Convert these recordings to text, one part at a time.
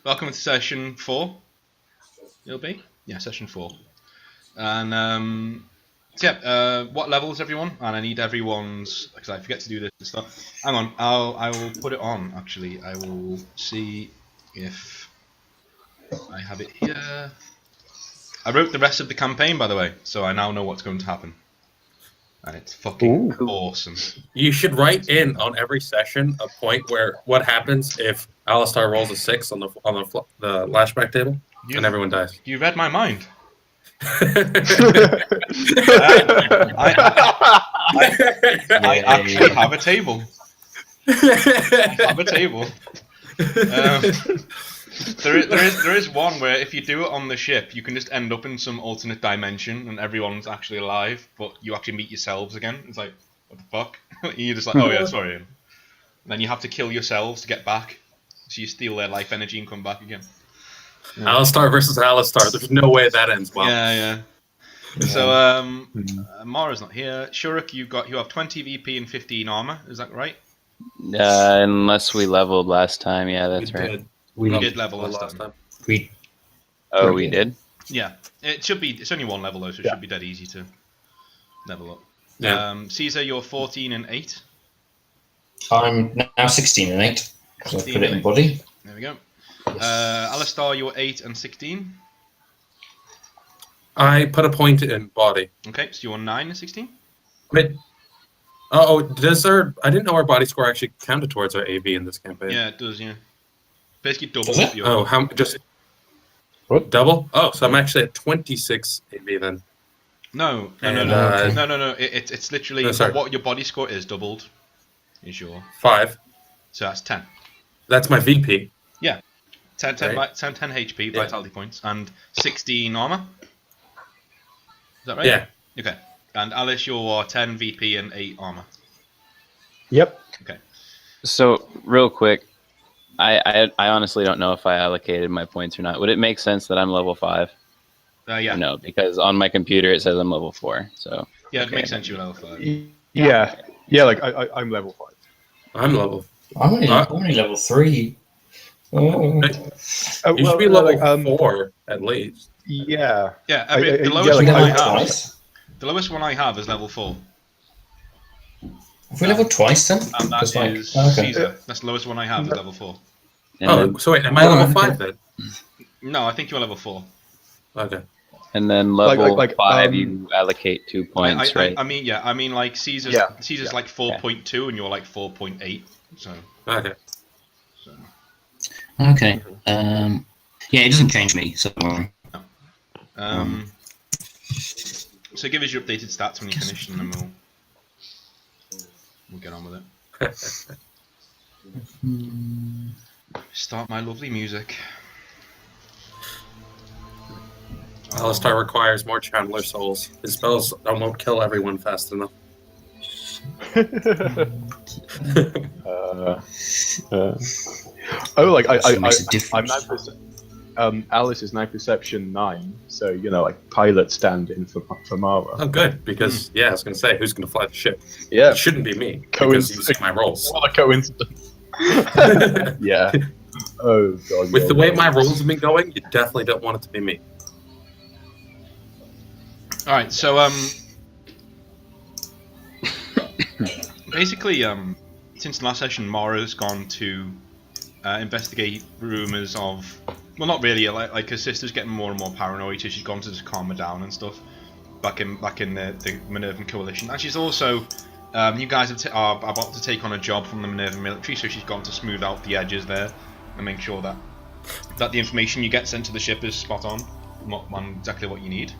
welcome to session 4. It'll be? Yeah, session 4. And, what level is everyone? And I need everyone's, because I forget to do this stuff. Hang on, I will put it on, actually. I will see if I have it here. I wrote the rest of the campaign, by the way, so I now know what's going to happen. And it's fucking awesome. You should write in on every session a point where what happens if Alistar rolls a 6 on the lashback table and everyone dies. You read my mind. I actually have a table. There is one where if you do it on the ship, you can just end up in some alternate dimension and everyone's actually alive, but you actually meet yourselves again. It's like, what the fuck? You're just like, oh yeah, sorry. And then you have to kill yourselves to get back. So you steal their life energy and come back again. Yeah. Alistar versus Alistar. There's no way that ends well. Yeah. So Mara's not here. Shuruk, you have 20 VP and 15 armor. Is that right? Unless we leveled last time. Yeah, that's right. We did level last time. We did? Yeah. It should be. It's only one level though, so it should be dead easy to level up. Yeah. Caesar, you're 14 and 8. I'm now 16 and 8. So I put it in body. There we go. Alistar, you're 8 and 16. I put a point in body. Okay, so you're 9 and 16. Wait. I didn't know our body score actually counted towards our AV in this campaign. Yeah, it does. Yeah. Basically double. What? Double? Oh, so I'm actually at 26 AV then. No. It's literally what your body score is doubled. Is your 5. So that's 10. That's my VP. Yeah. 10 HP vitality points and 16 armor. Is that right? Yeah. Okay. And Alice, you're 10 VP and 8 armor. Yep. Okay. So real quick, I honestly don't know if I allocated my points or not. Would it make sense that I'm level 5? Yeah. No, because on my computer it says I'm level 4. So yeah, it makes sense you're level 5. Yeah. Like I'm level 5. I'm level. I'm only level 3. You should be level 4 at least. Yeah. Yeah. The lowest one I have is level 4. Have we leveled twice then? And that is Caesar. That's the lowest one I have is level 4. So wait, am I level 5 then? No, I think you're level 4. Okay. And then level 5, you allocate 2 points, right? I mean, like Caesar's like 4.2 and you're like 4.8. So. Okay. Okay. Yeah, it doesn't change me. So. So give us your updated stats when you finish, and then we'll get on with it. Start my lovely music. Alistar requires more Chandler souls. His spells won't kill everyone fast enough. Alice is now perception 9, so like pilot stand-in for Mara. Oh, good, because I was going to say, who's going to fly the ship? Yeah, it shouldn't be me. Because you see my rolls. What a coincidence! Yeah. Oh god. With the way my rolls have been going, you definitely don't want it to be me. All right, so basically, since last session, Mara's gone to investigate rumors of. Well, not really. Like her sister's getting more and more paranoid, so she's gone to just calm her down and stuff. Back in the Minervan coalition, and she's also, you guys are about to take on a job from the Minervan military, so she's gone to smooth out the edges there and make sure that the information you get sent to the ship is spot on exactly what you need.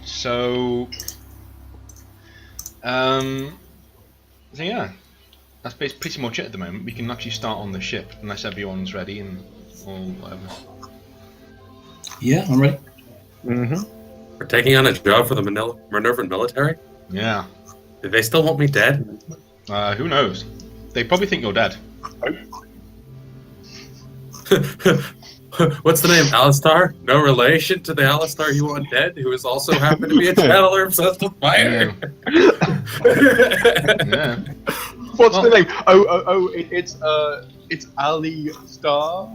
So, yeah, that's pretty much it at the moment. We can actually start on the ship unless everyone's ready and. Or whatever. Yeah, I'm ready. We're taking on a job for the Minerva military? Yeah. Do they still want me dead? Who knows? They probably think you're dead. What's the name? Alistar? No relation to the Alistar you want dead, who is also happened to be a channeler obsessed with fire. Yeah. What's the name? It's It's Ali Star.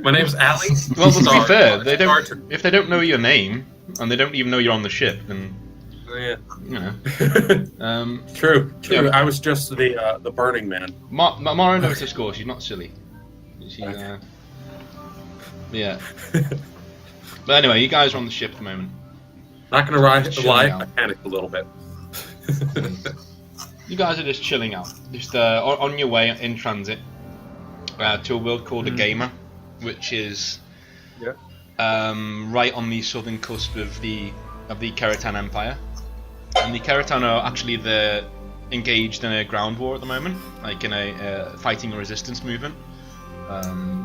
My name's Ali. Well, to be Star- fair, they Star- don't. If they don't know your name and they don't even know you're on the ship, then Yeah. you know. True. Yeah. I was just the Burning Man. Mara knows her score. She's not silly. She's yeah. But anyway, you guys are on the ship at the moment. Not gonna Chilling lie, out. I panicked a little bit. You guys are just chilling out, just on your way in transit to a world called a Gamer, which is right on the southern cusp of the Keratan Empire. And the Keratan are actually engaged in a ground war at the moment, like in a fighting a resistance movement,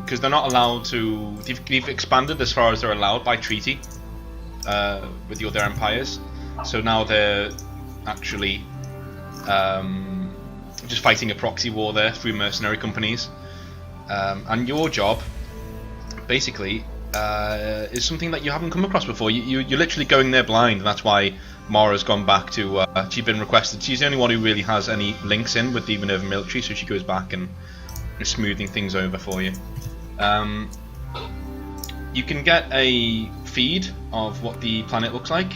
because they're not allowed to. They've expanded as far as they're allowed by treaty with the other empires. So now they're actually just fighting a proxy war there through mercenary companies. And your job, basically, is something that you haven't come across before. You're literally going there blind, and that's why Mara's gone back to. She's been requested. She's the only one who really has any links in with the Minerva military, so she goes back and is smoothing things over for you. You can get a feed of what the planet looks like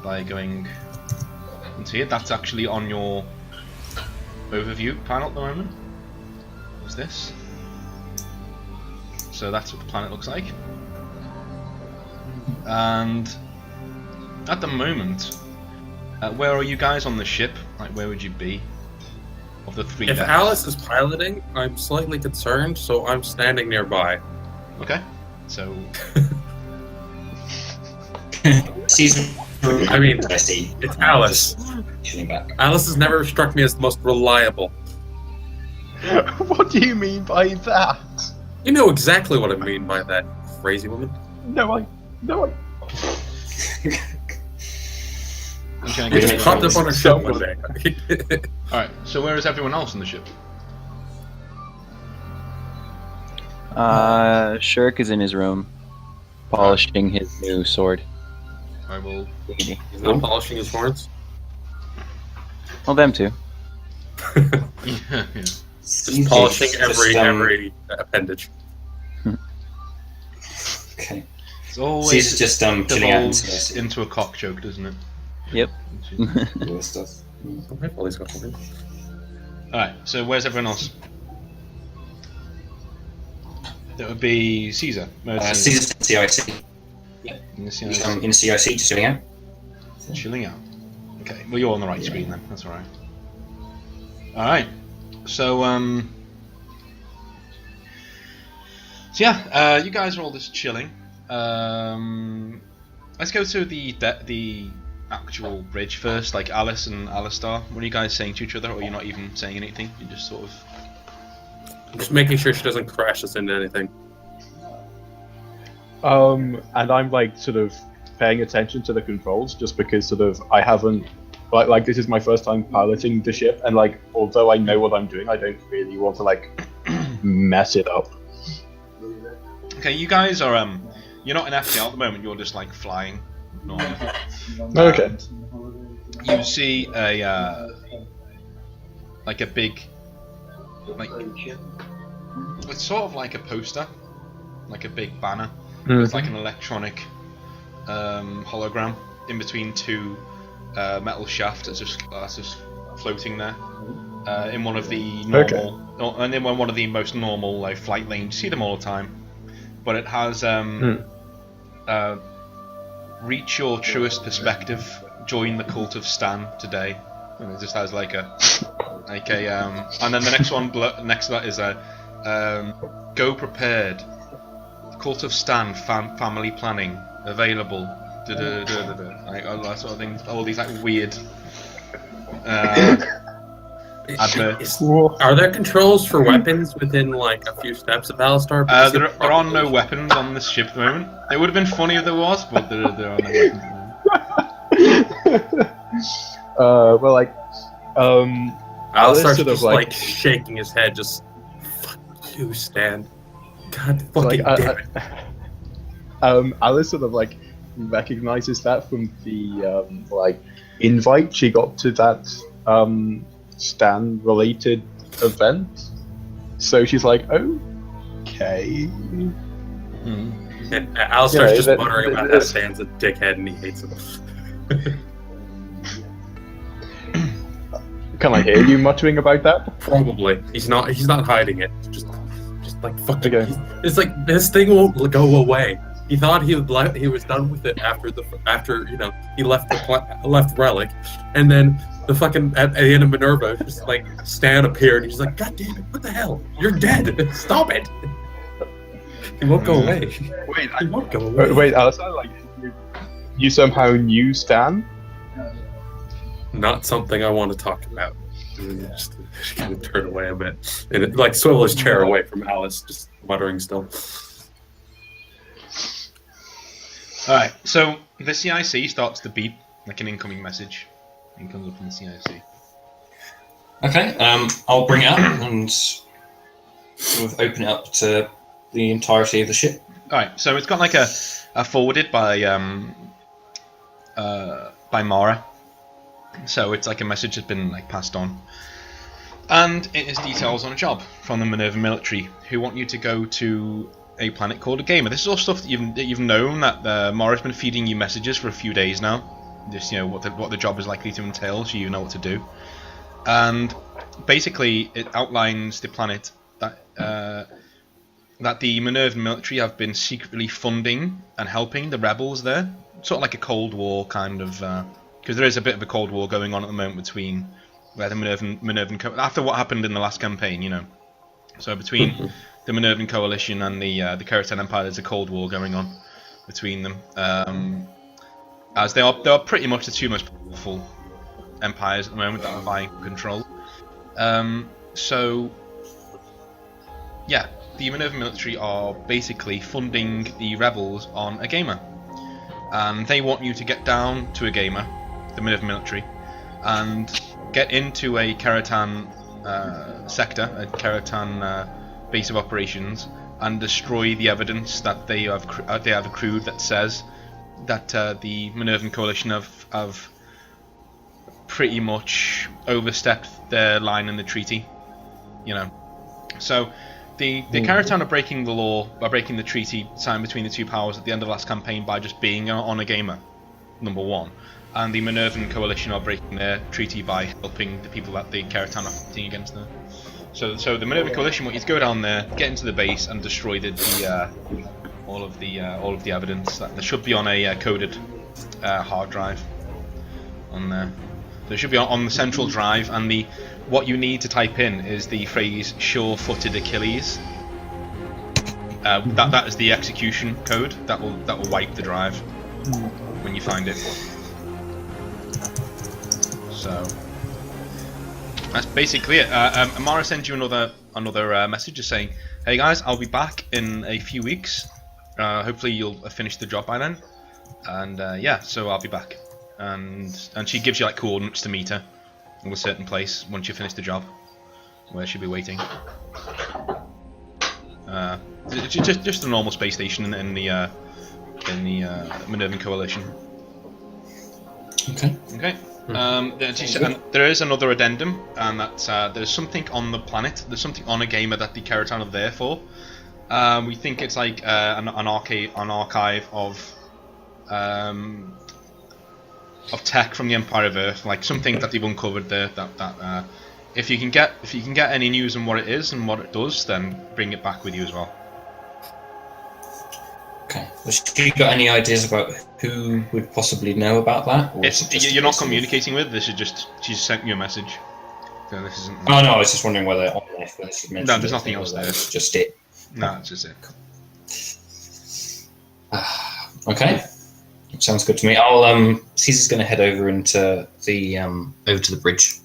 by going into it. That's actually on your overview panel at the moment. What's this? So that's what the planet looks like. And at the moment, where are you guys on the ship? Like, where would you be? Of the three If decks? Alice is piloting, I'm slightly concerned, so I'm standing nearby. Okay. So Season. I mean, I see. It's Alice. Chilling back. Alice has never struck me as the most reliable. What do you mean by that? You know exactly what I mean by that, crazy woman. No, I. I'm trying We to just get popped up on a ship one day. Alright, so where is everyone else on the ship? Shirk is in his room, polishing his new sword. I will. He's not polishing his horns. Well, them too. Yeah. Just polishing every appendage. Okay. It's always Caesar's just chilling out evolves into a cock joke, doesn't it? Yep. all this stuff. All these guys. Alright, so where's everyone else? That would be Caesar. Where's Caesar's in CIC. In the CIC. In CIC, just chilling out. Chilling out. Okay, well you're on the right screen then, that's alright. Alright, so yeah, you guys are all just chilling. Let's go to the actual bridge first, like Alice and Alistar. What are you guys saying to each other, or you're not even saying anything? You're just sort of... Just making sure she doesn't crash us into anything. And I'm like sort of paying attention to the controls just because sort of I haven't like this is my first time piloting the ship, and like although I know what I'm doing, I don't really want to like mess it up. Okay, you guys are you're not in FTL at the moment. You're just like flying normally. Okay. You see a like a big, like it's sort of like a poster, like a big banner. It's like an electronic hologram in between two metal shafts that's just floating there in one of the normal, and in one of the most normal like flight lanes. You see them all the time, but it has reach your truest perspective. Join the cult of Stan today, and it just has like a and then the next one next to that is a go prepared. Cult of Stan family planning available. Like all that sort of things. All these like weird adverts. Are there controls for weapons within like a few steps of Alistar? There are no weapons on this ship at the moment. It would have been funny if there was, but there are no weapons at the moment. Well, like, Alistar's sort of just like- like shaking his head, just fuck you, Stan. God so, fucking like, damn it. Alice sort of like recognizes that from the like invite she got to that Stan related event. So she's like, okay. And Alistair's just muttering about how Dan's a dickhead and he hates him. Can I hear you muttering about that? Probably. He's not hiding it. Just like fucking. Okay. It's like this thing won't go away. He thought he was done with it after he left Relic, and then the fucking at the end of Minerva, just like Stan appeared. He's like, God damn it! What the hell? You're dead! Stop it! He won't go away. Wait, He won't go away. wait, Alistair, like you somehow knew Stan? Not something I want to talk about. Just kind of turn away a bit and like swivel his chair away from Alice, just muttering still. Alright, so the CIC starts to beep like an incoming message. It comes up from the CIC. Okay, I'll bring it up and sort of open it up to the entirety of the ship. Alright, so it's got like a forwarded by Mara. So it's like a message has been like passed on. And it is details on a job from the Minerva military who want you to go to a planet called a gamer. This is all stuff that you've known, that Mara's been feeding you messages for a few days now. Just what the job is likely to entail, so you know what to do. And basically, it outlines the planet that the Minerva military have been secretly funding and helping the rebels there. Sort of like a Cold War kind of, because there is a bit of a Cold War going on at the moment between where the Minervan after what happened in the last campaign, So between the Minervan coalition and the Keratin Empire, there's a Cold War going on between them. As they are pretty much the two most powerful empires at the moment that are vying for control. So, yeah, the Minerva military are basically funding the rebels on a gamer. And they want you to get down to a gamer, the Minerva military, and get into a Keratin sector, a Keratin base of operations, and destroy the evidence that they have accrued that says that the Minervan coalition have pretty much overstepped their line in the treaty. So the Keratin are breaking the law by breaking the treaty signed between the two powers at the end of the last campaign by just being on a gamer, number one. And the Minervan coalition are breaking their treaty by helping the people that the Keratin are fighting against them. So the Minervan coalition want you to go down there, get into the base, and destroy all of the evidence that there should be on a coded hard drive on there. So it should be on the central drive, and what you need to type in is the phrase "sure-footed Achilles." That is the execution code that will wipe the drive when you find it. So that's basically it. Amara sends you another message just saying, "Hey guys, I'll be back in a few weeks. Hopefully you'll have finished the job by then." And yeah, so I'll be back. And she gives you like coordinates to meet her in a certain place once you finish the job, where she'll be waiting. Just a normal space station in the Minervan coalition. Okay. Okay. And there is another addendum, and that's there's something on the planet. There's something on a gamer that the Keratin are there for. We think it's like an archive of tech from the Empire of Earth, like something that they've uncovered there. That if you can get any news on what it is and what it does, then bring it back with you as well. Okay. Has she got any ideas about who would possibly know about that? Or You're not communicating with. This is just she's sent you a message. So this isn't. Oh no, I was just wondering whether on there whether she mentioned. No, there's nothing else there. It's just it. No, it's just it. Okay. Sounds good to me. I'll Caesar's going to head over into the over to the bridge.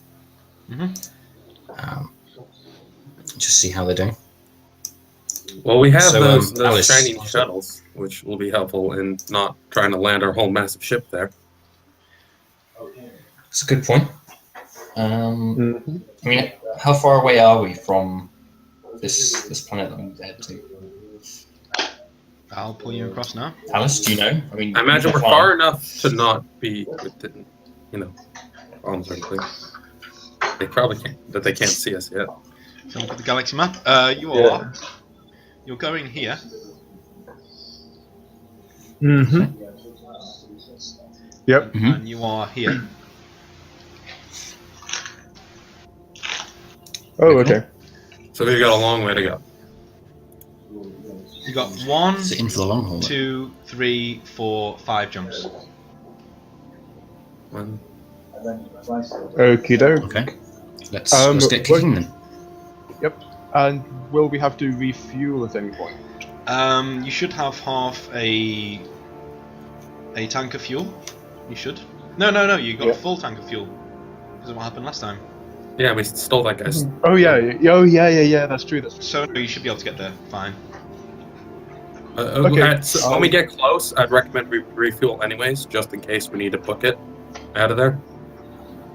Just see how they're doing. Well, we have those Alice, shiny shuttles, which will be helpful in not trying to land our whole massive ship there. That's a good point. I mean, how far away are we from this planet that we need to head to? I'll pull you across now. Alice, do you know? I mean, I imagine we're far enough to not be within, bombs or anything. They probably can't, but they can't see us yet. So look at the galaxy map. You're going here. Mm-hmm. Yep. And you are here. Oh, okay. So we've got a long way to go. You got 1, Is it in for the long haul? 2, 3, 4, 5 jumps. One. Okie doke. Okay. Let's get kicking then. Yep. And will we have to refuel at any point? You should have half a tank of fuel. You should. No. You got a full tank of fuel. Because of what happened last time. Yeah, we stole that guy's. Oh yeah. That's true. So you should be able to get there fine. Okay. So when we get close, I'd recommend we refuel anyways, just in case we need to book it out of there.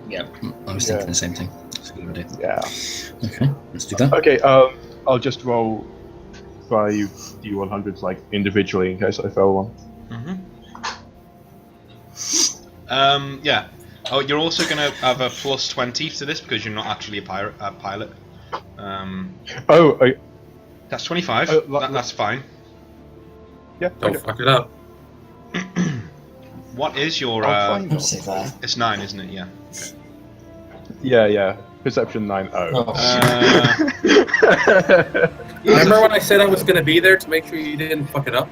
Yeah, I was thinking the same thing. That's a good idea. Yeah. Okay, let's do that. Okay. I'll just roll 5 D100s like individually in case I fail one. Yeah. Oh, you're also going to have a plus 20 to this because you're not actually a pilot. That's 25. That's fine. Yeah. Don't fuck it up. What is your? Don't say that. It's 9, isn't it? Yeah. Okay. Yeah. Perception 9. Remember when I said I was going to be there to make sure you didn't fuck it up?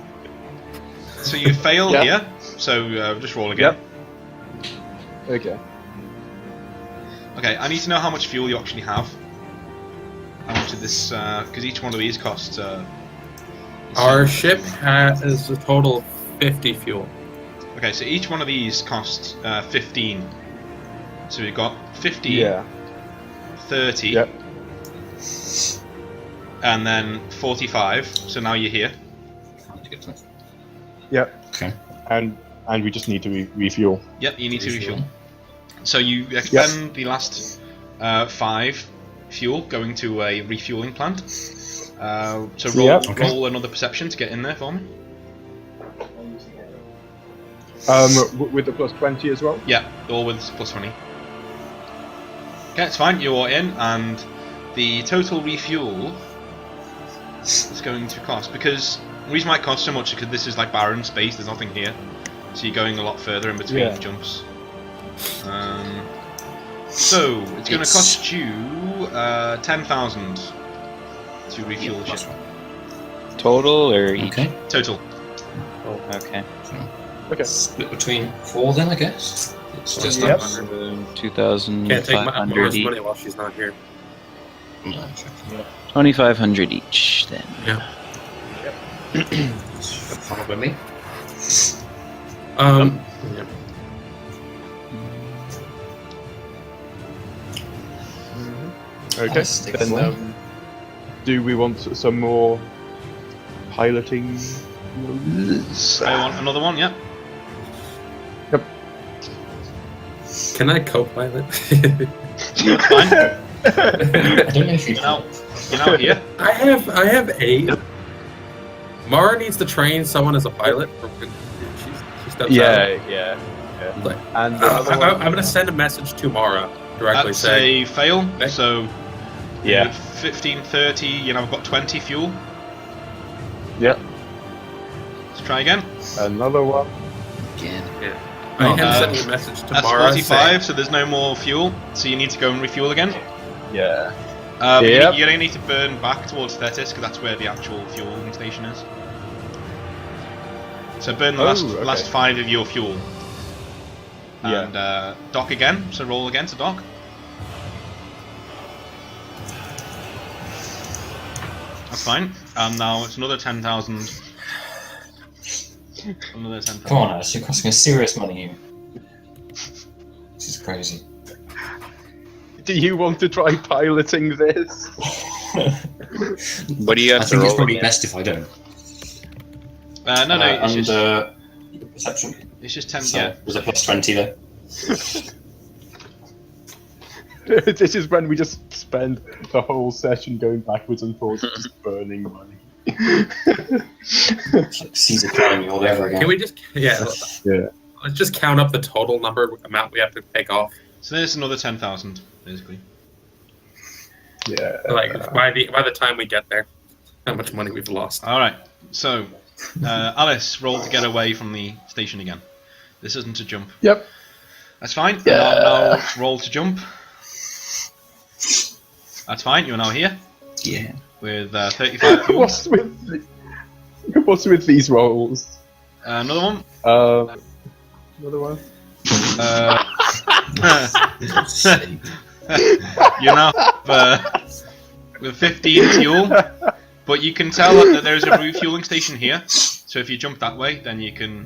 So you fail here. So just roll again. Yep. Okay. Okay, I need to know how much fuel you actually have. How much of this? Because each one of these costs. Our ship has a total of 50 fuel. Okay, so each one of these costs 15. So we've got 15, Yeah. 30, Yep. and then 45. So now you're here. Yep. Okay. And we just need to refuel. Yep, you need to refuel. So you expend the last 5 fuel going to a refueling plant. So roll another perception to get in there for me. With the plus 20 as well? Yeah, all with plus 20. Okay, it's fine, you're in, and the total refuel is going to cost, because the reason why it costs so much is because this is like barren space, there's nothing here. So you're going a lot further in between jumps. So it's going to cost you 10,000 to refuel the ship. Total or each? Okay. Total. Okay. Okay. Split between 4 then, I guess. It's just Yep. 2,500 Laura's each. money while she's not here. No, exactly. 2,500 each then. Yeah. Probably. Yeah. Okay. Nice, take it Then, away. do we want some more piloting? I want another one, yeah. Can I co-pilot? That's fine. I don't know if you Now, you're now here. I have 8. Mara needs to train someone as a pilot. She's done that. Yeah. Like, And I'm going to send a message to Mara directly That's saying, a fail, Okay. so yeah. 15, 30, you know, I've got 20 fuel. Yeah. Let's try again. Another one. again. I am sending a message to That's Mara 45, saying, so there's no more fuel, so you need to go and refuel again. Yeah. But Yep. you're going to need to burn back towards Thetis, because that's where the actual fueling station is. So burn the last 5 of your fuel. Yeah. And dock again, so roll again to dock. That's fine. And now it's another 10,000. Another 10,000. Come on, Alice, you're costing us serious money here. This is crazy. Do you want to try piloting this? What do you have I to think it's roll probably again? best if I don't. No, it's just Under perception. it's just 10. So, Yeah, was it plus 20 there? This is when we just spend the whole session going backwards and forwards, just burning money. It's like Caesar climbing all over again. can we just, Yeah. let's just count up the total amount we have to take off. so there's another 10,000 basically. Yeah. Like by the time we get there, how much money we've lost. All right. So, Alice, roll to get away from the station again. This isn't a jump. Yep. That's fine. Yeah. Now roll to jump. That's fine. You're now here Yeah. with 35 fuel. What's with these rolls? Another one. Another one. You're now with 15 fuel, but you can tell that there's a refueling station here. So if you jump that way, then you can.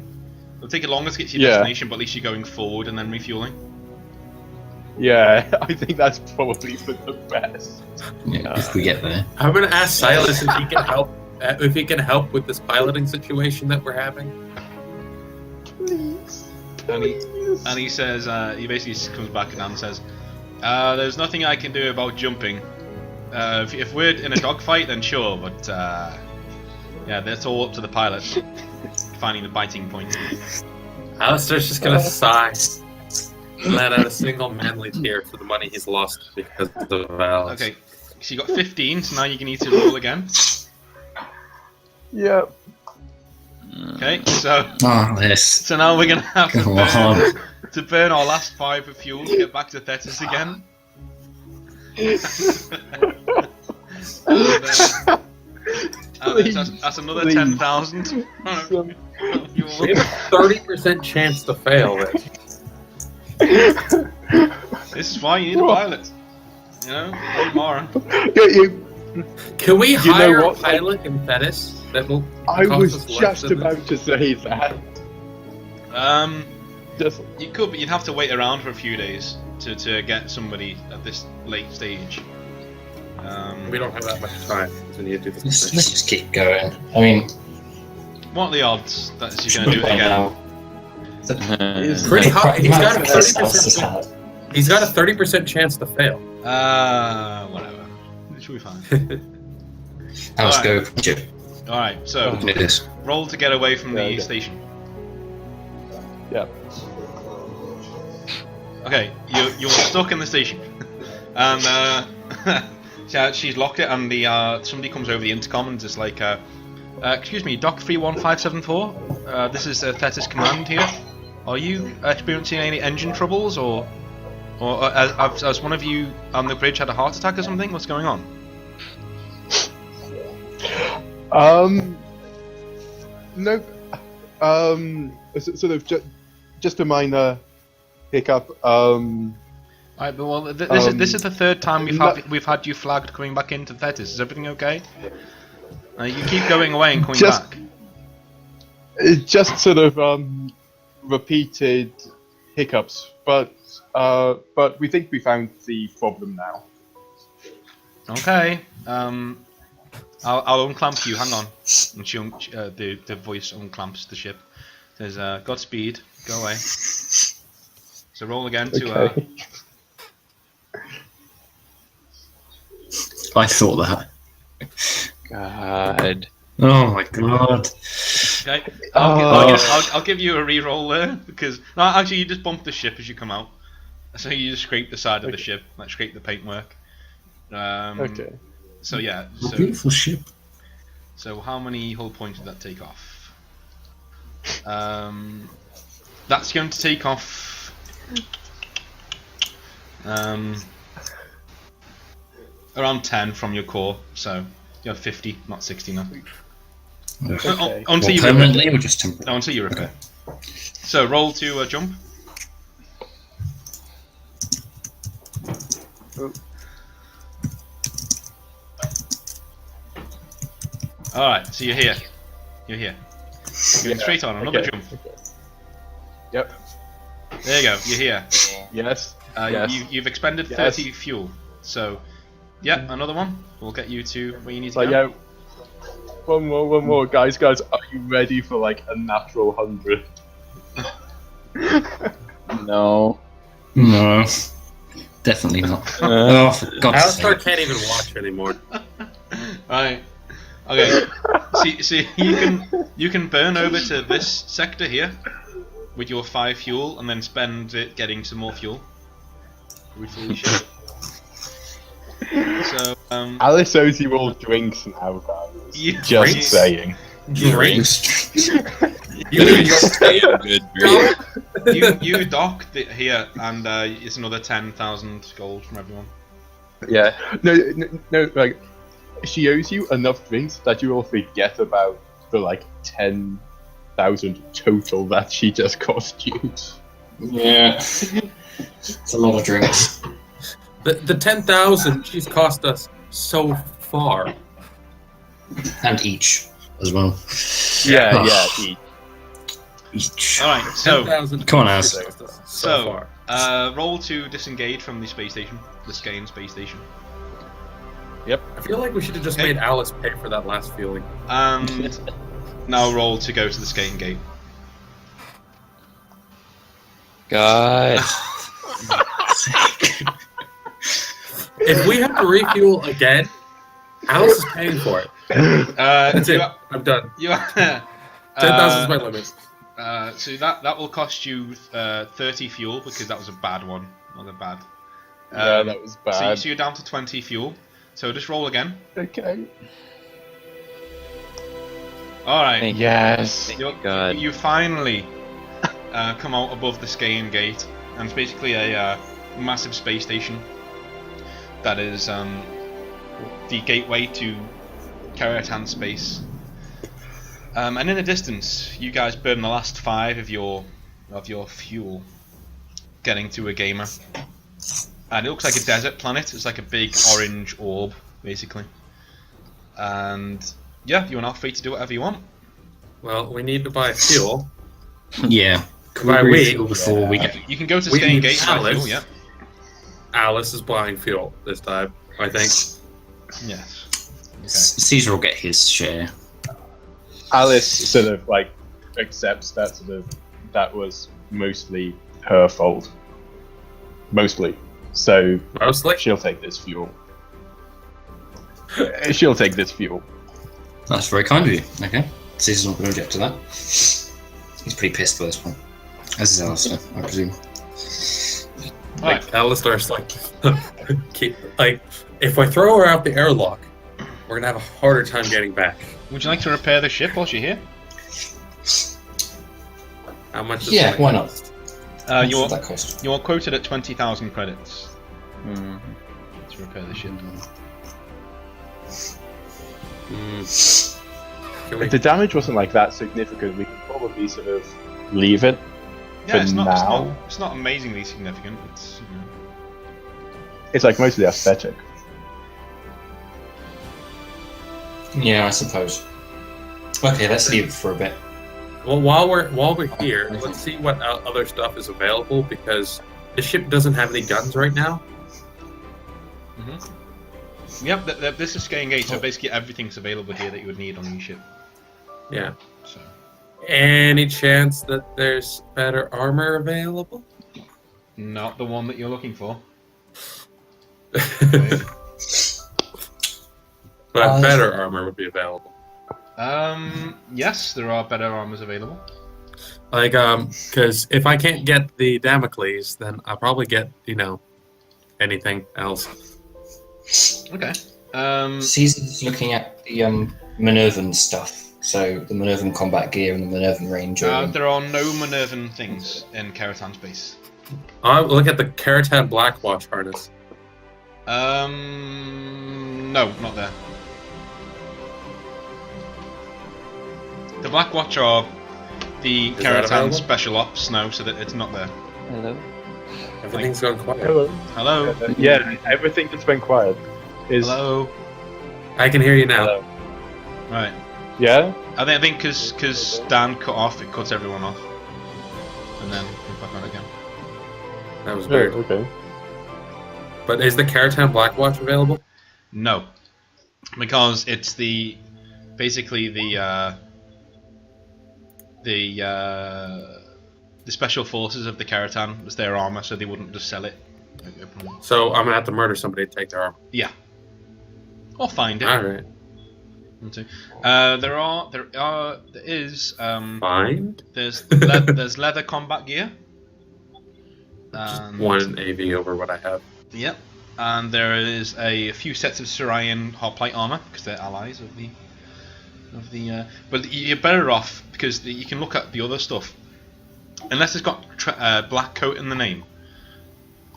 It'll take it longer to get to your destination, but at least you're going forward and then refueling. Yeah, I think that's probably for the best. Yeah, if we get there. I'm gonna ask Silas if he can help. If he can help with this piloting situation that we're having. Please. And he says, he basically just comes back and says, "There's nothing I can do about jumping. If we're in a dogfight, then sure, but yeah, that's all up to the pilot finding the biting point." Alistair's just gonna sigh, let out a single manly tear for the money he's lost because of Alice. Okay, so you got 15, so now you need to roll again. Yep. Okay, so Alice. so now we're gonna have to Come on. burn our last 5 of fuel to get back to Thetis again. That's another Please. 10,000. We have a 30% chance to fail this. This is why you need a pilot. You know, hey, Mara. Can we know hire a what? pilot in Thetis that will I cost was us less just than about to say that. Just You could, but you'd have to wait around for a few days to get somebody at this late stage. We don't have that much time. So we need to do Let's this. just keep going. I mean, What are the odds that you're going to do it by again? now. Pretty high. He's got a Practice Alice has 30%. had. He's got a 30% chance to fail. Whatever. It should be fine. Alice, Alright. go. Chip. Alright, so We can do this. roll to get away from the okay. station. yeah. Okay, you're stuck in the station, and she's locked it, and the somebody comes over the intercom and just like, excuse me, Doc 31574. This is Thetis Command here. Are you experiencing any engine troubles, or has one of you on the bridge had a heart attack or something? What's going on? No. Sort of just a minor hiccup. Alright, but well, this is the third time we've had you flagged coming back into Thetis. Is everything okay? You keep going away and coming back. It just sort of repeated hiccups, but we think we found the problem now. Okay. I'll unclamp you. Hang on. And the voice unclamps the ship. Says, "Godspeed. Go away." So roll again to. Okay. I thought that. God. Oh my god. Okay. I'll give you a re-roll there because no, actually you just bump the ship as you come out. So you just scrape the side of the ship, like scrape the paintwork. Okay. So yeah. What a beautiful ship. So how many hull points did that take off? That's going to take off. Around 10 from your core, so you have 50, not 60 now. Okay. Until you Permanently or just temporarily? No, until you repair. So roll to jump. Oh. Alright, so you're here. You're here. Going straight on, another Okay. jump. Yep. There you go, you're here. Yes. Yes. You've expended Yes. 30 fuel, so yeah, another one. We'll get you to where you need to So go. yeah. One more, guys. Are you ready for like a natural 100? No. No. Definitely not. Oh, for God's Alistair sake. can't even watch anymore. Right. Okay. See, you can burn over to this sector here with your 5 fuel, and then spend it getting some more fuel. Refuel your ship. So Alice owes you all drinks now, guys. You- Just Drinks? saying. Drinks. you dock here, and it's another 10,000 gold from everyone. Yeah. No, like, she owes you enough drinks that you will forget about the, like, 10,000 total that she just cost you. Yeah. It's a lot of drinks. The 10,000 she's cost us so far. And each as well. Yeah, Each. Alright, so 10,000 Come on, she's Alice. cost us So, far. roll to disengage from the space station, the Skane space station. I feel like we should have just Okay. made Alice pay for that last fueling. And now roll to go to the Skane gate. God. If we have to refuel again, Alice is paying for it. That's it. I'm done. You 10,000 is my limit. so that will cost you 30 fuel because that was a bad one, not a bad. Yeah, that was bad. So you're down to 20 fuel. So just roll again. Okay. All right. Thank Yes. God. You finally come out above the Skane gate, and it's basically a massive space station that is the gateway to Karatan space. And in the distance, you guys burn the last 5 of your fuel, getting to a gamer. And it looks like a desert planet. It's like a big orange orb, basically. And yeah, you are now free to do whatever you want. Well, we need to buy fuel. Yeah. Could By we we- refuel before we get... You can go to We Skane need Gate and buy Alice. fuel, yeah. Alice is buying fuel this time, I think. Yes. Okay. Caesar will get his share. Alice sort of, like, accepts that that was mostly her fault. Mostly. So Mostly. she'll take this fuel. She'll take this fuel. That's very kind of you. Okay. Caesar's not going to object to that. He's pretty pissed by this point. As is Alistair, I presume. Like, Alistair's like, like, if I throw her out the airlock, we're gonna have a harder time getting back. Would you like to repair the ship while you're here? How much? Is Yeah, it why gonna not? cost? How much You're would that cost? you're quoted at 20,000 credits Mhm. to repair the ship. Can we, If the damage wasn't like that significant, we could probably sort of leave it. Yeah, For it's now? not amazingly significant. It's It's like mostly aesthetic. Yeah, I suppose. Okay, let's leave it for a bit. well, while we're here, let's see what other stuff is available because the ship doesn't have any guns right now. Yep. This is Skane Gate, so basically everything's available here that you would need on your ship. Yeah. So Any chance that there's better armor available? not the one that you're looking for. But better armor would be available. Yes, there are better armors available. Like, because if I can't get the Damocles, then I'll probably get, anything else. Okay. Caesar's looking at the Minervan stuff. So the Minervan combat gear and the Minervan Ranger. There are no Minervan things in Karatan space. I'll look at the Karatan Blackwatch harness. No, not there. The Blackwatch are the Is that Karatan available? special ops. No, so that it's not there. Hello. Everything's gone quiet. Hello. Hello. Yeah, everything that's been quiet is. Hello. I can hear you now. Hello. Right. Yeah. I think because Dan cut off, it cuts everyone off, and then we're back on again. That was Oh, weird. okay. But is the Karatan Blackwatch available? No, because it's basically the special forces of the Karatan. It's their armor, so they wouldn't just sell it. So I'm gonna have to murder somebody to take their armor. Yeah. Or find it. Alright. There is Find? there's leather combat gear. Just one AV over what I have. Yep. And there is a few sets of Surian hardplate armor because they're allies of the. But you're better off because you can look at the other stuff. Unless it's got black coat in the name,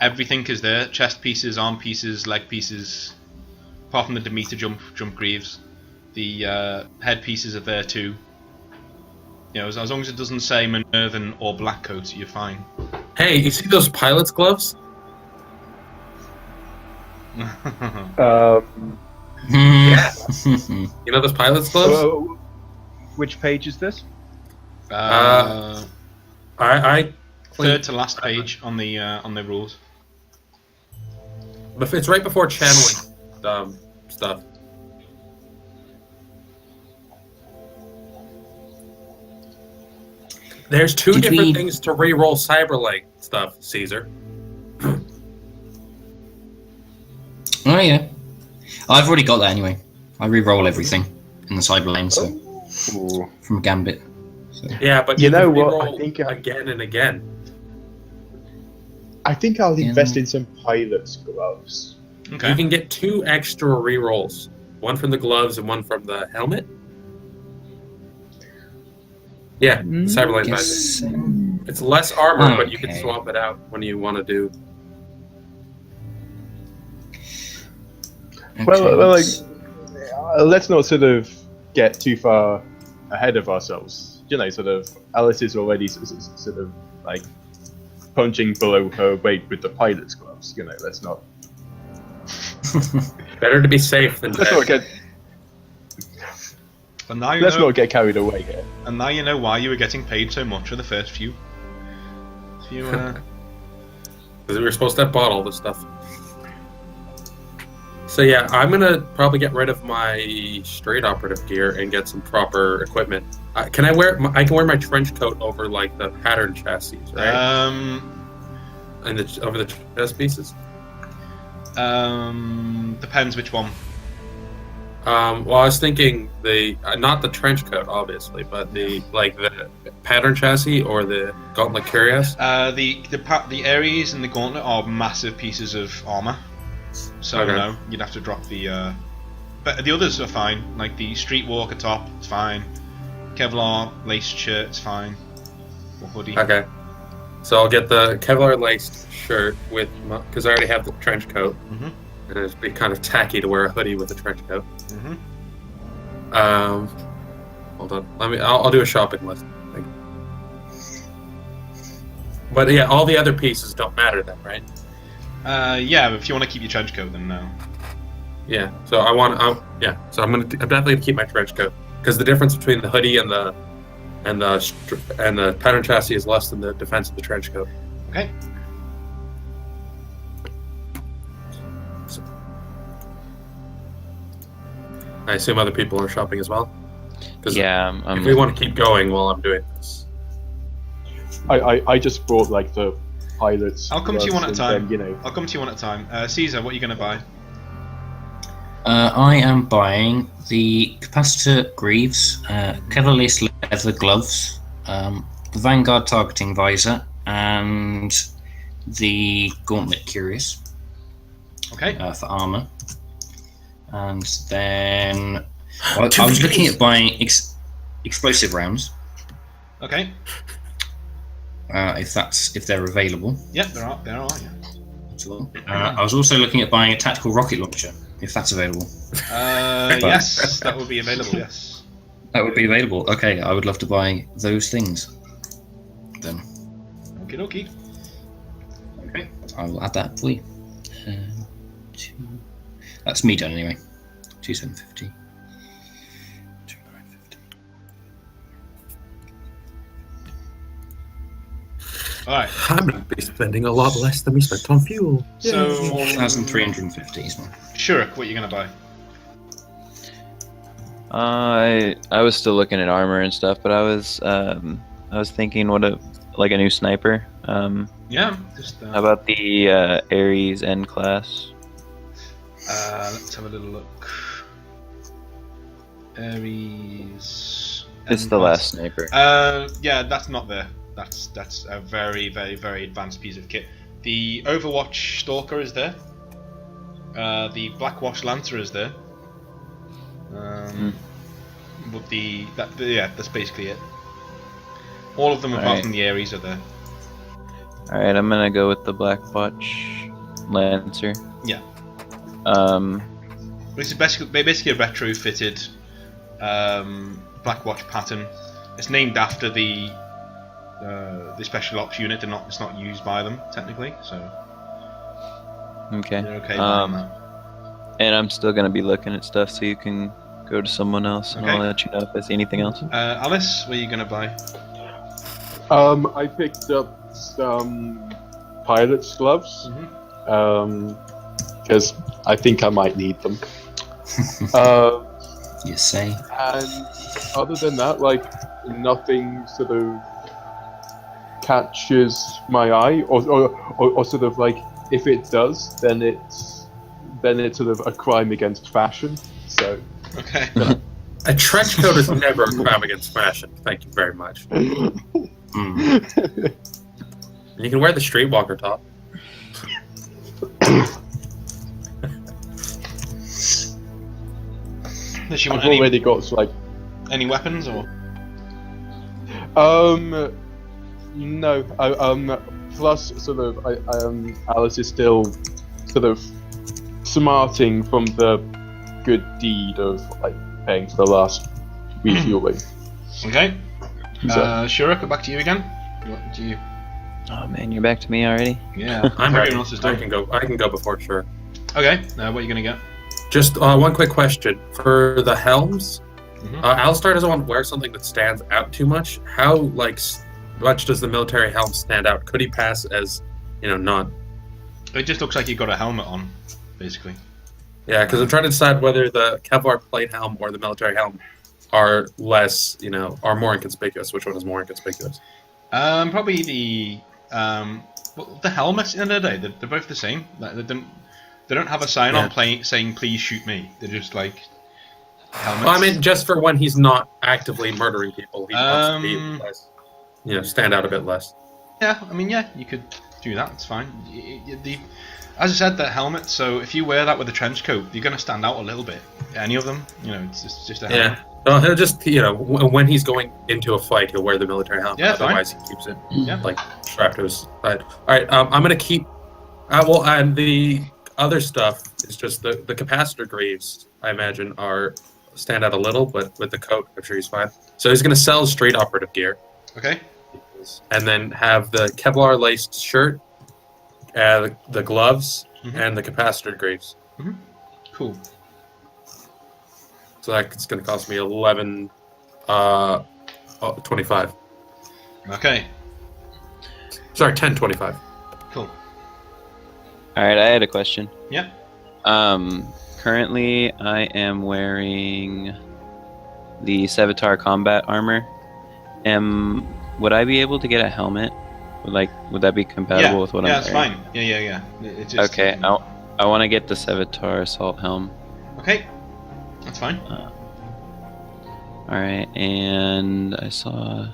everything is there: chest pieces, arm pieces, leg pieces. Apart from the Demeter jump greaves, the head pieces are there too. You know, as long as it doesn't say Minervan or black coat, you're fine. Hey, you see those pilot's gloves? Yeah. You know those pilot's gloves? Which page is this? I Third to last page on the rules. But it's right before channeling stuff. There's two Did different we- things to re-roll Cyberlight stuff, Caesar. Oh yeah, I've already got that anyway. I re-roll everything in the cyber lane, so Ooh. from Gambit. So. Yeah, but You know can what, re-roll I think again and again. I think I'll Yeah. invest in some pilot's gloves. Okay. You can get 2 extra re-rolls. One from the gloves and one from the helmet. Yeah, the Cyberlight Guess, visor. It's less armor, but you can Okay. swap it out when you want to do. Well, like, let's- let's not sort of get too far ahead of ourselves. You know, sort of Alice is already sort of like punching below her weight with the pilot's gloves. You know, let's not Better to be safe than let's dead. not get And now let's not get carried away here. And now you know why you were getting paid so much for the first few. Because we were supposed to have bought all this stuff. So yeah, I'm gonna probably get rid of my straight operative gear and get some proper equipment. I can wear my trench coat over like the pattern chassis, right? And over the chest pieces. Depends which one. Well, I was thinking not the trench coat, obviously, but the pattern chassis or the gauntlet cuirass. The Ares and the Gauntlet are massive pieces of armor. So Okay. no, you'd have to drop the. But the others are fine. Like the Streetwalker top, it's fine. Kevlar laced shirt, it's fine. Or hoodie. Okay. So I'll get the Kevlar laced shirt with because I already have the trench coat. Mhm. And it'd be kind of tacky to wear a hoodie with a trench coat. Mhm. Hold on. I'll do a shopping list. But yeah, all the other pieces don't matter then, right? Yeah, but if you want to keep your trench coat, then no. Yeah. So So I'm definitely gonna keep my trench coat because the difference between the hoodie and the pattern chassis is less than the defense of the trench coat. Okay. I assume other people are shopping as well. 'Cause Yeah, if we want to keep going while I'm doing this. I just brought like the pilots. I'll come to you one at a gloves and time. then, you know, I'll come to you one at a time. Caesar, what are you going to buy? I am buying the capacitor greaves, Kevlar-laced leather gloves, the Vanguard targeting visor, and the gauntlet cuirass Okay. for armor. And then I was looking at buying explosive rounds, Okay. if they're available. Yep, there are. Yeah. As well. I was also looking at buying a tactical rocket launcher, if that's available. Yes, that will be available. Yes. That would be available. Okay, I would love to buy those things. Then Okie dokie. okay, I will add that for you. That's me done anyway. 2750. 2950. All right. I'm going to be spending a lot less than we spent on fuel. So, 1,350 is mine. Shuruk, what are you going to buy? I was still looking at armor and stuff, but I was thinking a new sniper. Yeah. Just. How about the Ares N class? Let's have a little look. Ares. It's the last sniper. Yeah, that's not there. That's a very, very, very advanced piece of kit. The Overwatch Stalker is there. The Blackwash Lancer is there. But that's basically it. All of them apart Alright. from the Ares are there. Alright, I'm gonna go with the Blackwatch Lancer. Yeah. It's basically a retrofitted Blackwatch pattern. It's named after the special ops unit. It's not used by them technically, so okay. they're okay buying that. And I'm still gonna be looking at stuff, so you can go to someone else, and Okay. I'll let you know if I see anything else. Alice, what are you gonna buy? I picked up some pilot's gloves because I think I might need them. You say? And other than that, like, nothing sort of catches my eye, or sort of like, if it does, then it's sort of a crime against fashion. So Okay. A trench coat is never a crime against fashion. Thank you very much. You can wear the streetwalker top. Does she I've want any already got like weapons or? no. Plus, sort of, Alice is still sort of smarting from the good deed of like paying for the last refueling. Okay. So, Shura, back to you again. What do you? Oh man, you're back to me already? Yeah. I'm ready. Everyone else is I done. can go before sure. Okay. What are you gonna get? Just one quick question for the helms. Mhm. Alistar doesn't want to wear something that stands out too much. How much does the military helm stand out? Could he pass as, not? It just looks like you got a helmet on, basically. Yeah, because I'm trying to decide whether the Kevlar plate helm or the military helm are less, are more inconspicuous. Which one is more inconspicuous? Probably the helmets. In the end of the day, they're both the same. Like, they don't have a sign on saying "Please shoot me." They're just like helmets. Well, I mean, just for when he's not actively murdering people, he wants to be less, stand out a bit less. Yeah, I mean, you could do that. It's fine. As I said, that helmet. So if you wear that with a trench coat, you're gonna stand out a little bit. Any of them, it's just a helmet. Yeah. Well, he'll just, when he's going into a fight, he'll wear the military helmet. Yeah, Otherwise, he keeps it Yeah. strapped to his side. All right, I'm gonna keep. And the other stuff is just the capacitor greaves. I imagine stand out a little, but with the coat, I'm sure he's fine. So he's gonna sell street operative gear, Okay. and then have the Kevlar laced shirt, the gloves, and the capacitor greaves. Cool. So that's going to cost me 11.25. Okay. Sorry, 10.25. Cool. Alright, I had a question. Yeah. Currently I am wearing the Sevatar combat armor. Would I be able to get a helmet? Would that be compatible with what I'm wearing? Yeah, it's fine. Yeah. It's just, Okay, I want to get the Sevatar assault helm. Okay. That's fine. Alright, and I saw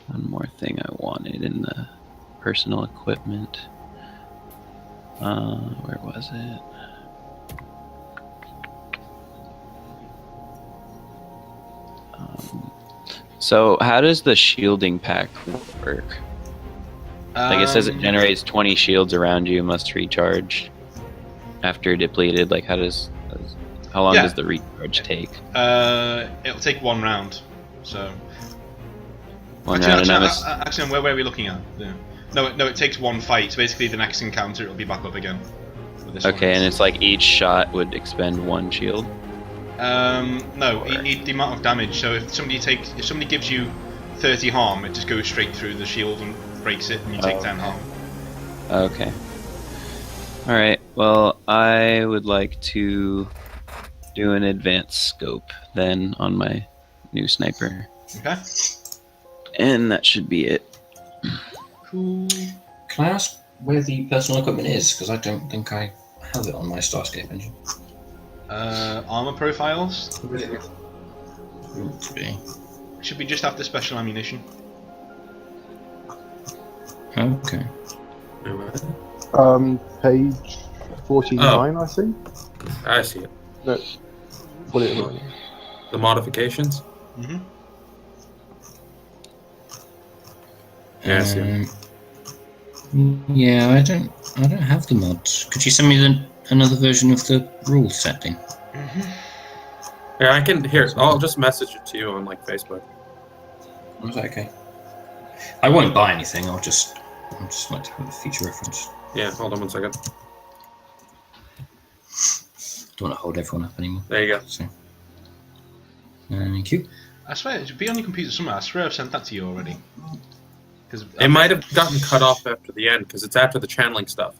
one more thing I wanted in the personal equipment. Where was it? So how does the shielding pack work? Like it says it generates 20 shields around you, must recharge after depleted. Like how long does the recharge take? It'll take one round. So. One round, and actually, where are we looking at? Yeah. No, it takes one fight. So basically, the next encounter, it'll be back up again. Okay, and it's like each shot would expend one shield. No, you need the amount of damage. So if somebody gives you 30 harm, it just goes straight through the shield and breaks it, and you take 10 harm. Okay. All right. Well, I would like to do an advanced scope then on my new sniper. Okay. And that should be it. Cool. Can I ask where the personal equipment is? Because I don't think I have it on my Starscape engine. Armor profiles Okay. should be just after special ammunition. Okay. page 49, I think. I see it. No, what is it? The modifications. Mm-hmm. Yeah, I see it. Yeah, I don't have the mods. Could you send me another version of the rule setting? Yeah, I can. Here, I'll just message it to you on like Facebook. Is that okay? I won't buy anything. I'll just like to have a feature reference. Yeah, hold on 1 second. Don't want to hold everyone up anymore. There you go. So, thank you. I swear, it should be on your computer somewhere. I swear I've sent that to you already. It might have gotten cut off after the end because it's after the channeling stuff.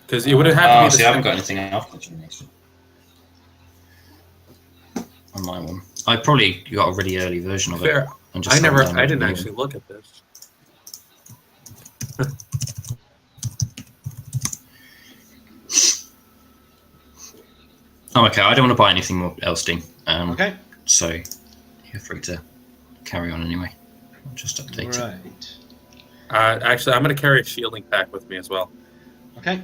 Because it would have had to be. See, I haven't got anything after the channeling stuff. On my one, I probably got a really early version of Fair. it. And just I downloaded didn't the new actually look at this. Oh, okay. I don't want to buy anything more else, Dean. Okay. So you're free to carry on anyway. I'll just update it. Right. Actually, I'm going to carry a shielding pack with me as well. Okay.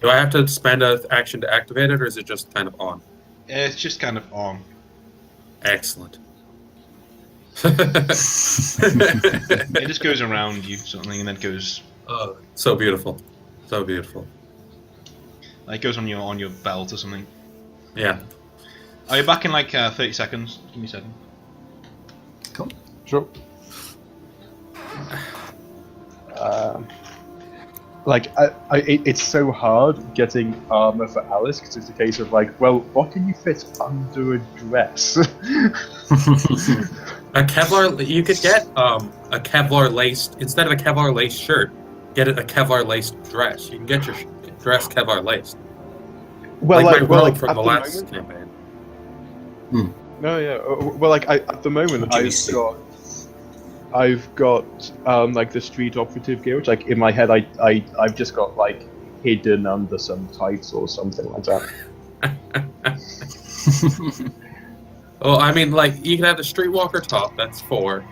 Do I have to spend an action to activate it, or is it just kind of on? It's just kind of on. Excellent. It just goes around you, something, and then goes. Oh, so beautiful, so beautiful. Like goes on your belt or something. Yeah. Are you back in like 30 seconds? Give me a second. Cool. Sure. It's so hard getting armor for Alice because it's a case of like, well, what can you fit under a dress? A Kevlar. You could get a Kevlar laced instead of a Kevlar laced shirt. Get it a Kevlar laced dress. You can get your dress Kevlar laced. Well, like my robe like from at the the last moment, campaign. No, yeah. Well, like at the moment, What do you see? I've got like the street operative gear, which like in my head, I've just got like hidden under some tights or something like that. Well, I mean, like you can have the Streetwalker top. That's 4.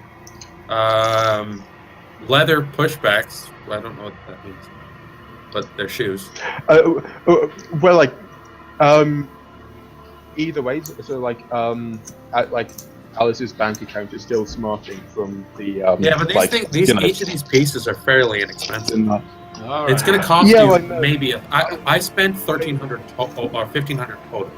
Leather pushbacks. I don't know what that means, but they're shoes. Well, like either way, so like Alice's bank account is still smarting from the Yeah, but these like, things, you know, each of these pieces are fairly inexpensive. and, It's going to cost Yeah, you I know. maybe. I spent 1,300 or 1,500 total.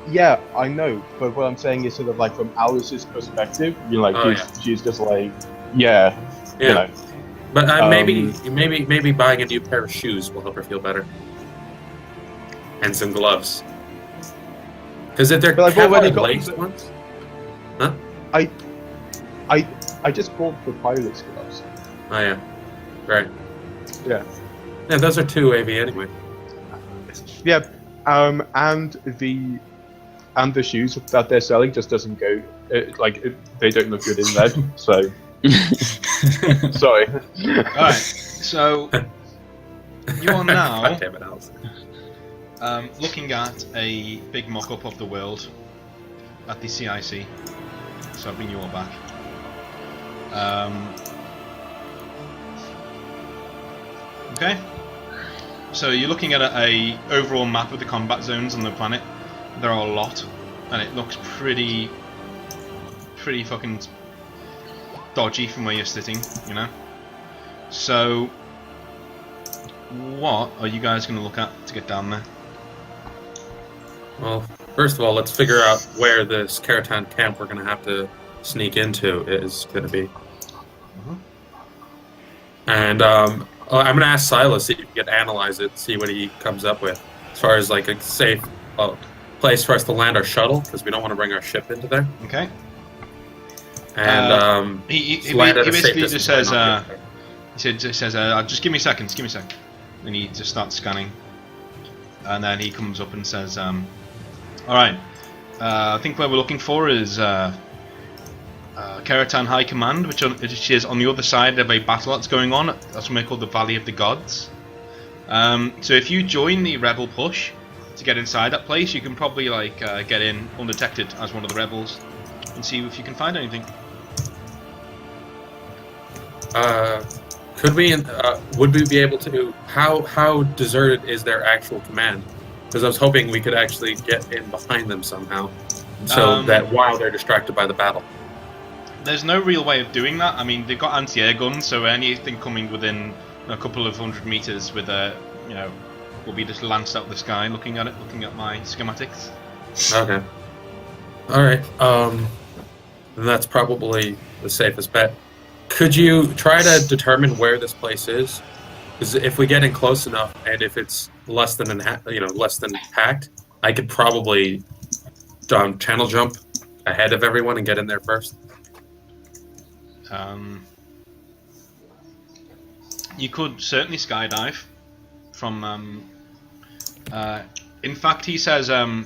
yeah, I know, but what I'm saying is sort of like from Alice's perspective, you know, like Oh, she's just like, yeah, Yeah, you know. but maybe buying a new pair of shoes will help her feel better, and some gloves. Because if they're But I've already Kevlar got laced the- ones, I just bought the pilot's gloves. oh yeah, right. Yeah. Yeah, those are 2 AV anyway. Yeah, and the shoes that they're selling just doesn't go they don't look good in red. So sorry. Alright, so you are now God damn it, Alice. looking at a big mock-up of the world at the CIC. So I'll bring you all back. Okay. So you're looking at a overall map of the combat zones on the planet. There are a lot, and it looks pretty fucking dodgy from where you're sitting, you know. So, what are you guys going to look at to get down there? Well, first of all, let's figure out where this Karatan camp we're going to have to sneak into is going to be. And I'm going to ask Silas if you can analyze it, see what he comes up with, as far as like a safe place for us to land our shuttle, because we don't want to bring our ship into there. Okay. And He land at a safe basically distance just says, and not get there. he says, just give me a second, and he just starts scanning, and then he comes up and says, all right, I think where we're looking for is Karatan High Command, which is on the other side of a battle that's going on. That's somewhere called the Valley of the Gods. So if you join the rebel push to get inside that place, you can probably like get in undetected as one of the rebels and see if you can find anything. Could we? Would we be able to? How deserted is their actual command? Because I was hoping we could actually get in behind them somehow, so that while they're distracted by the battle. There's no real way of doing that. I mean, they've got anti-air guns, so anything coming within a couple of 100 meters with a, will be just lanced out of the sky. Looking at my schematics. Okay. All right. That's probably the safest bet. Could you try to determine where this place is? Because if we get in close enough, and if it's less than packed, I could probably channel jump ahead of everyone and get in there first. You could certainly skydive from. In fact, he says. In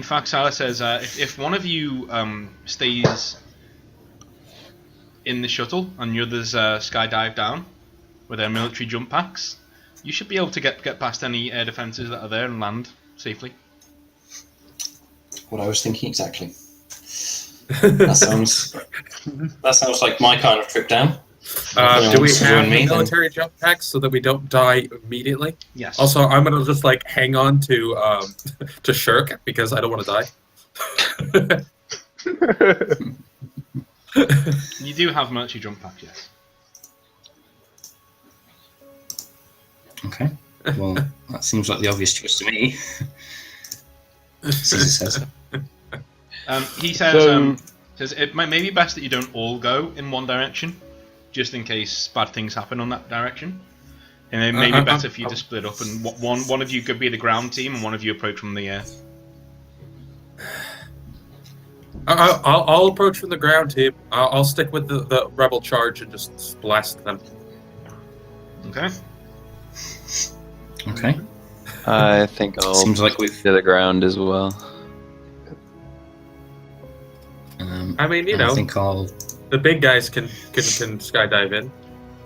fact, Salah says if one of you stays in the shuttle and the others skydive down with their military jump packs, you should be able to get past any air defences that are there and land safely. What I was thinking exactly. That sounds like my kind of trip down. Do we have military jump packs so that we don't die immediately? Yes. Also, I'm gonna just hang on to Shirk because I don't want to die. You do have military jump packs, yes. Okay. Well, that seems like the obvious choice to me. Caesar says. He says it may be best that you don't all go in one direction, just in case bad things happen on that direction. And it may be better for you to split up, and one of you could be the ground team, and one of you approach from the air. I'll approach from the ground team. I'll stick with the rebel charge and just blast them. Okay. Okay. I think I'll Seems like we've to the ground as well. I mean, I think I'll. the big guys can skydive in,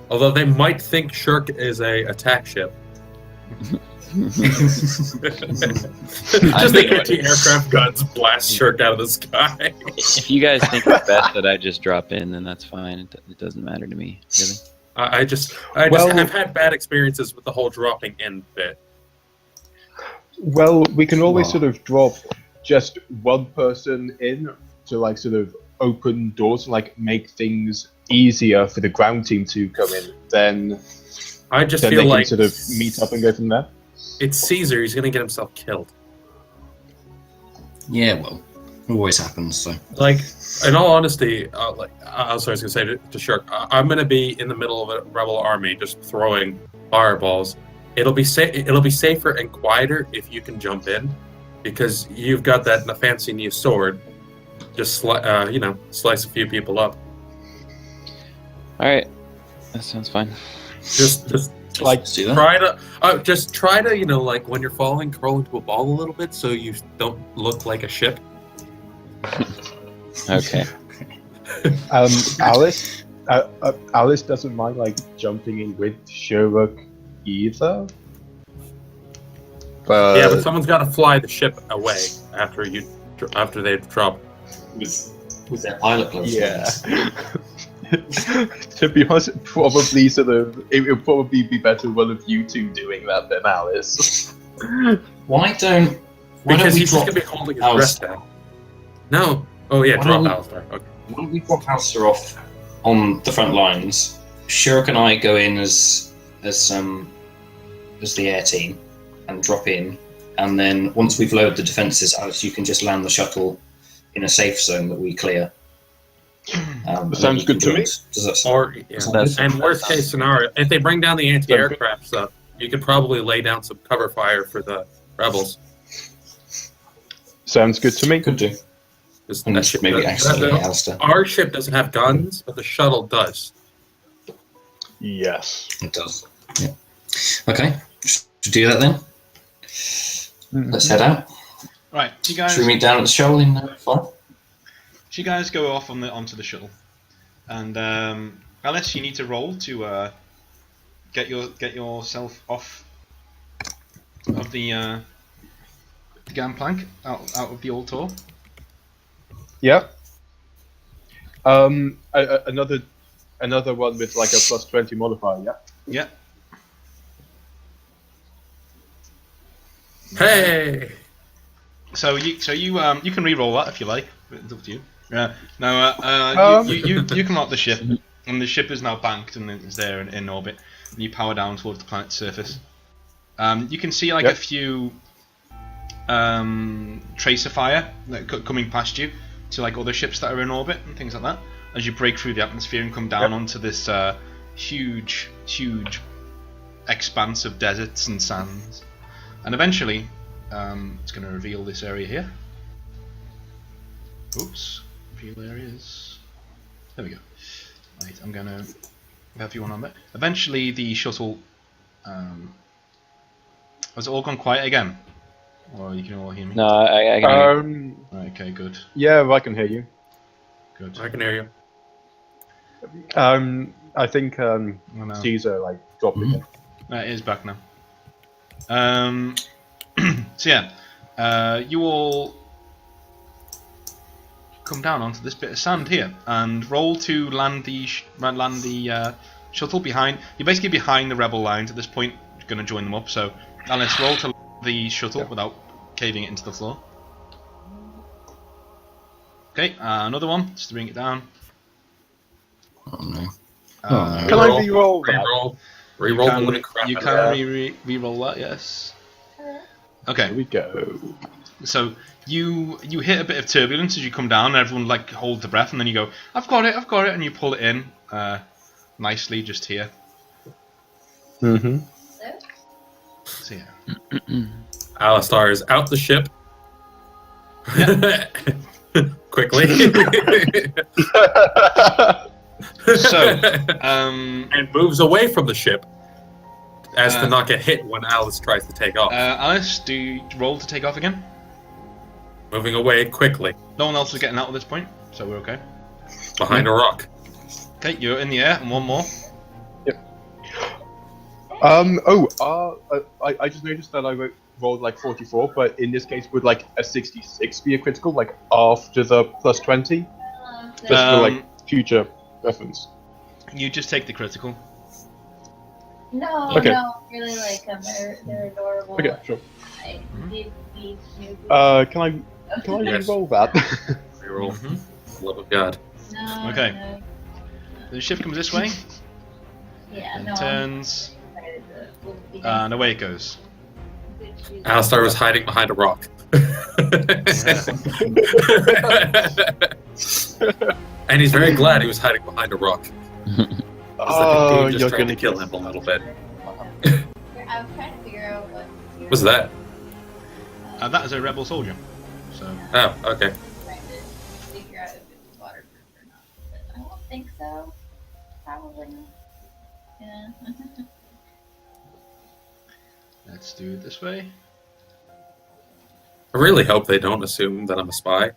although they might think Shirk is a attack ship. Just the anti-aircraft guns blast Shirk out of the sky. If you guys think it's best that I just drop in, then that's fine. It doesn't matter to me, really. I've had bad experiences with the whole dropping in bit. Well, we can always sort of drop just one person in to sort of open doors and make things easier for the ground team to come in. Then I just then feel they like can sort of meet up and go from there. It's Caesar. He's gonna get himself killed. Yeah, well, it always happens. So, in all honesty, I was gonna say to Shirk, I'm gonna be in the middle of a rebel army, just throwing fireballs. It'll be safer and quieter if you can jump in, because you've got that fancy new sword. Just slice a few people up. All right, that sounds fine. Just try to when you're falling, curl into a ball a little bit so you don't look like a ship. Okay. Alice doesn't mind jumping in with Sherlock either. But someone's got to fly the ship away after they've dropped. With their pilot gloves. Yeah. To be honest, it would probably be better one of you two doing that than Alice. Why don't we he's just drop gonna be holding his breath down. No. Oh yeah, drop Alistair. Okay. Why don't we drop Alistair off on the front lines? Shirk and I go in as the air team and drop in, and then once we've lowered the defences, Alice, you can just land the shuttle in a safe zone that we clear. Sounds good to me. Does that sound And worst case scenario, if they bring down the anti-aircraft stuff, you could probably lay down some cover fire for the rebels. Sounds good to me. Could do. And that should maybe accidentally Alistair. Our ship doesn't have guns, but the shuttle does. Yes. It does. Yeah. Okay. To do that then. Mm-hmm. Let's head out. Right, you guys. Should we meet down at the shuttle in Florida? So you guys go off onto the shuttle, and Alice, you need to roll to get yourself off of the gangplank out of the old tour. Yeah. Another another one with like a +20 modifier. Yeah. Yeah. Hey! So you can re-roll that if you like. It's up to you. Now you come out the ship, and the ship is now banked and it's there in orbit. And you power down towards the planet's surface. You can see like a few tracer fire coming past you to like other ships that are in orbit and things like that. As you break through the atmosphere and come down onto this huge expanse of deserts and sands, and eventually it's going to reveal this area here. Oops, reveal areas. There we go. Right, I'm going to have you on there. Eventually the shuttle. Has it all gone quiet again? Or you can all hear me? No, I can hear you. Right, okay, good. Yeah, I can hear you. Good. I can hear you. I think no. Caesar like dropped again. It is back now. So yeah, you all come down onto this bit of sand here and roll to land the shuttle behind. You're basically behind the rebel lines at this point. You're going to join them up. So Alice, roll to land the shuttle without caving it into the floor. Okay, another one just to bring it down. Oh no. Can I re-roll that? Re-roll the living crap You out can of that. re-roll that, yes. Here Okay, we go. so you hit a bit of turbulence as you come down, and everyone like holds their breath, and then you go, I've got it, and you pull it in nicely just here. Mm-hmm. So yeah. Alistar is out the ship. Quickly. So, and moves away from the ship as to not get hit when Alice tries to take off. Alice, do you roll to take off again? Moving away quickly No one else is getting out at this point, so we're okay. behind a rock. Okay, you're in the air, and one more. I just noticed that I rolled like 44, but in this case, would like a 66 be a critical, like after the +20? Just for like future reference. You just take the critical. No, Okay. no, really like them. They're adorable. Okay, sure. I did these new. Can I Yes. re-roll that? Reroll. Mhm. Love of God. No, Okay. no. The ship comes this way, Yeah, and no. turns, I'm excited to- and away it goes. Alistar was hiding behind a rock. And he's very glad he was hiding behind a rock. Oh, Just you're trying gonna to kill him a little bit. I'm trying to figure out what. What's that? That is a rebel soldier. So Oh, okay. Trying to figure out if it's waterproof or not. But I don't think so. Probably not. Yeah. let's do it this way. I really hope they don't assume that I'm a spy.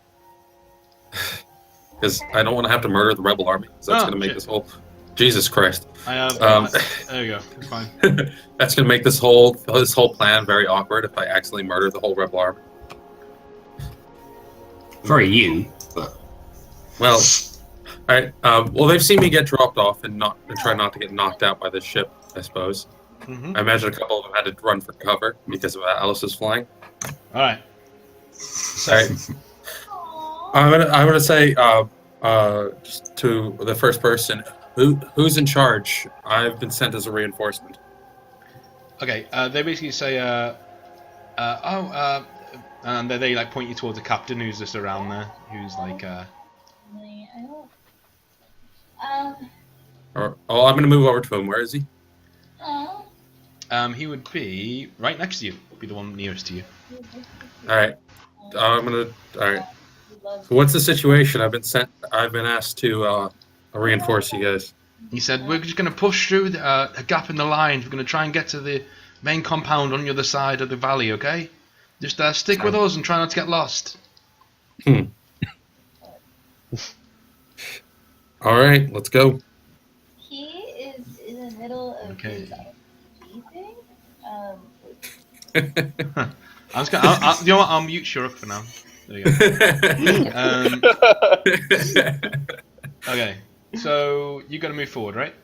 Because I don't want to have to murder the rebel army. 'Cause that's Oh, going to make shit. this whole... Jesus Christ. I have. There we go. It's fine. That's going to make this whole plan very awkward if I accidentally murder the whole rebel army. For you, but Well, alright. Well, they've seen me get dropped off and try not to get knocked out by this ship, I suppose. Mhm. I imagine a couple of them had to run for cover because of Alice is flying. All right. Alright. I'm gonna say just to the first person, who's in charge? I've been sent as a reinforcement. Okay. They basically say, and they like point you towards a captain who's just around there, who's like, I don't. I'm gonna move over to him. Where is he? he would be right next to you. Be the one nearest to you. All right. All right. So what's the situation? I've been asked to reinforce you guys. He said, we're just going to push through a gap in the lines. We're going to try and get to the main compound on the other side of the valley, okay? Just stick with us and try not to get lost. All right, let's go. He is in the middle of Okay. his teething. I'm just gonna, you know what? I'll mute Shuruk for now. There you go. Okay. So you got to move forward, right?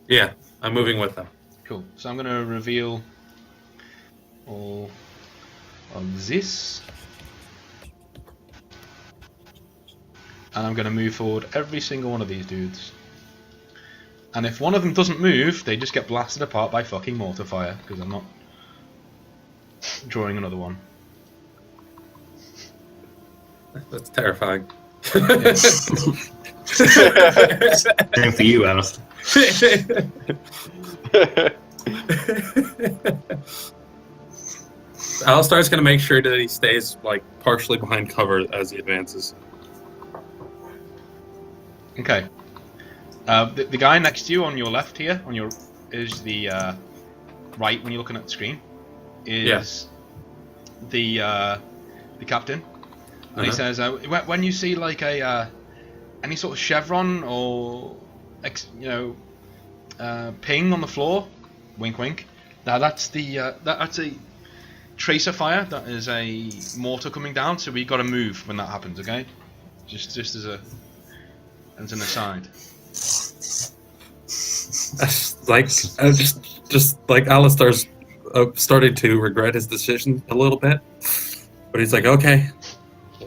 Yeah, I'm moving with them. Cool. So I'm going to reveal all of this. And I'm going to move forward every single one of these dudes. And if one of them doesn't move, they just get blasted apart by fucking mortar fire, because I'm not drawing another one. That's terrifying. Same for you, Alice. Alistar's gonna make sure that he stays like partially behind cover as he advances. Okay. The guy next to you on your left here, is the right when you're looking at the screen, is the captain, and he says, when you see like a any sort of chevron or ping on the floor, wink wink. Now that's that's a tracer fire. That is a mortar coming down. So we got to move when that happens. Okay, just as an aside. Just like Alistar's starting to regret his decision a little bit, but he's like, okay,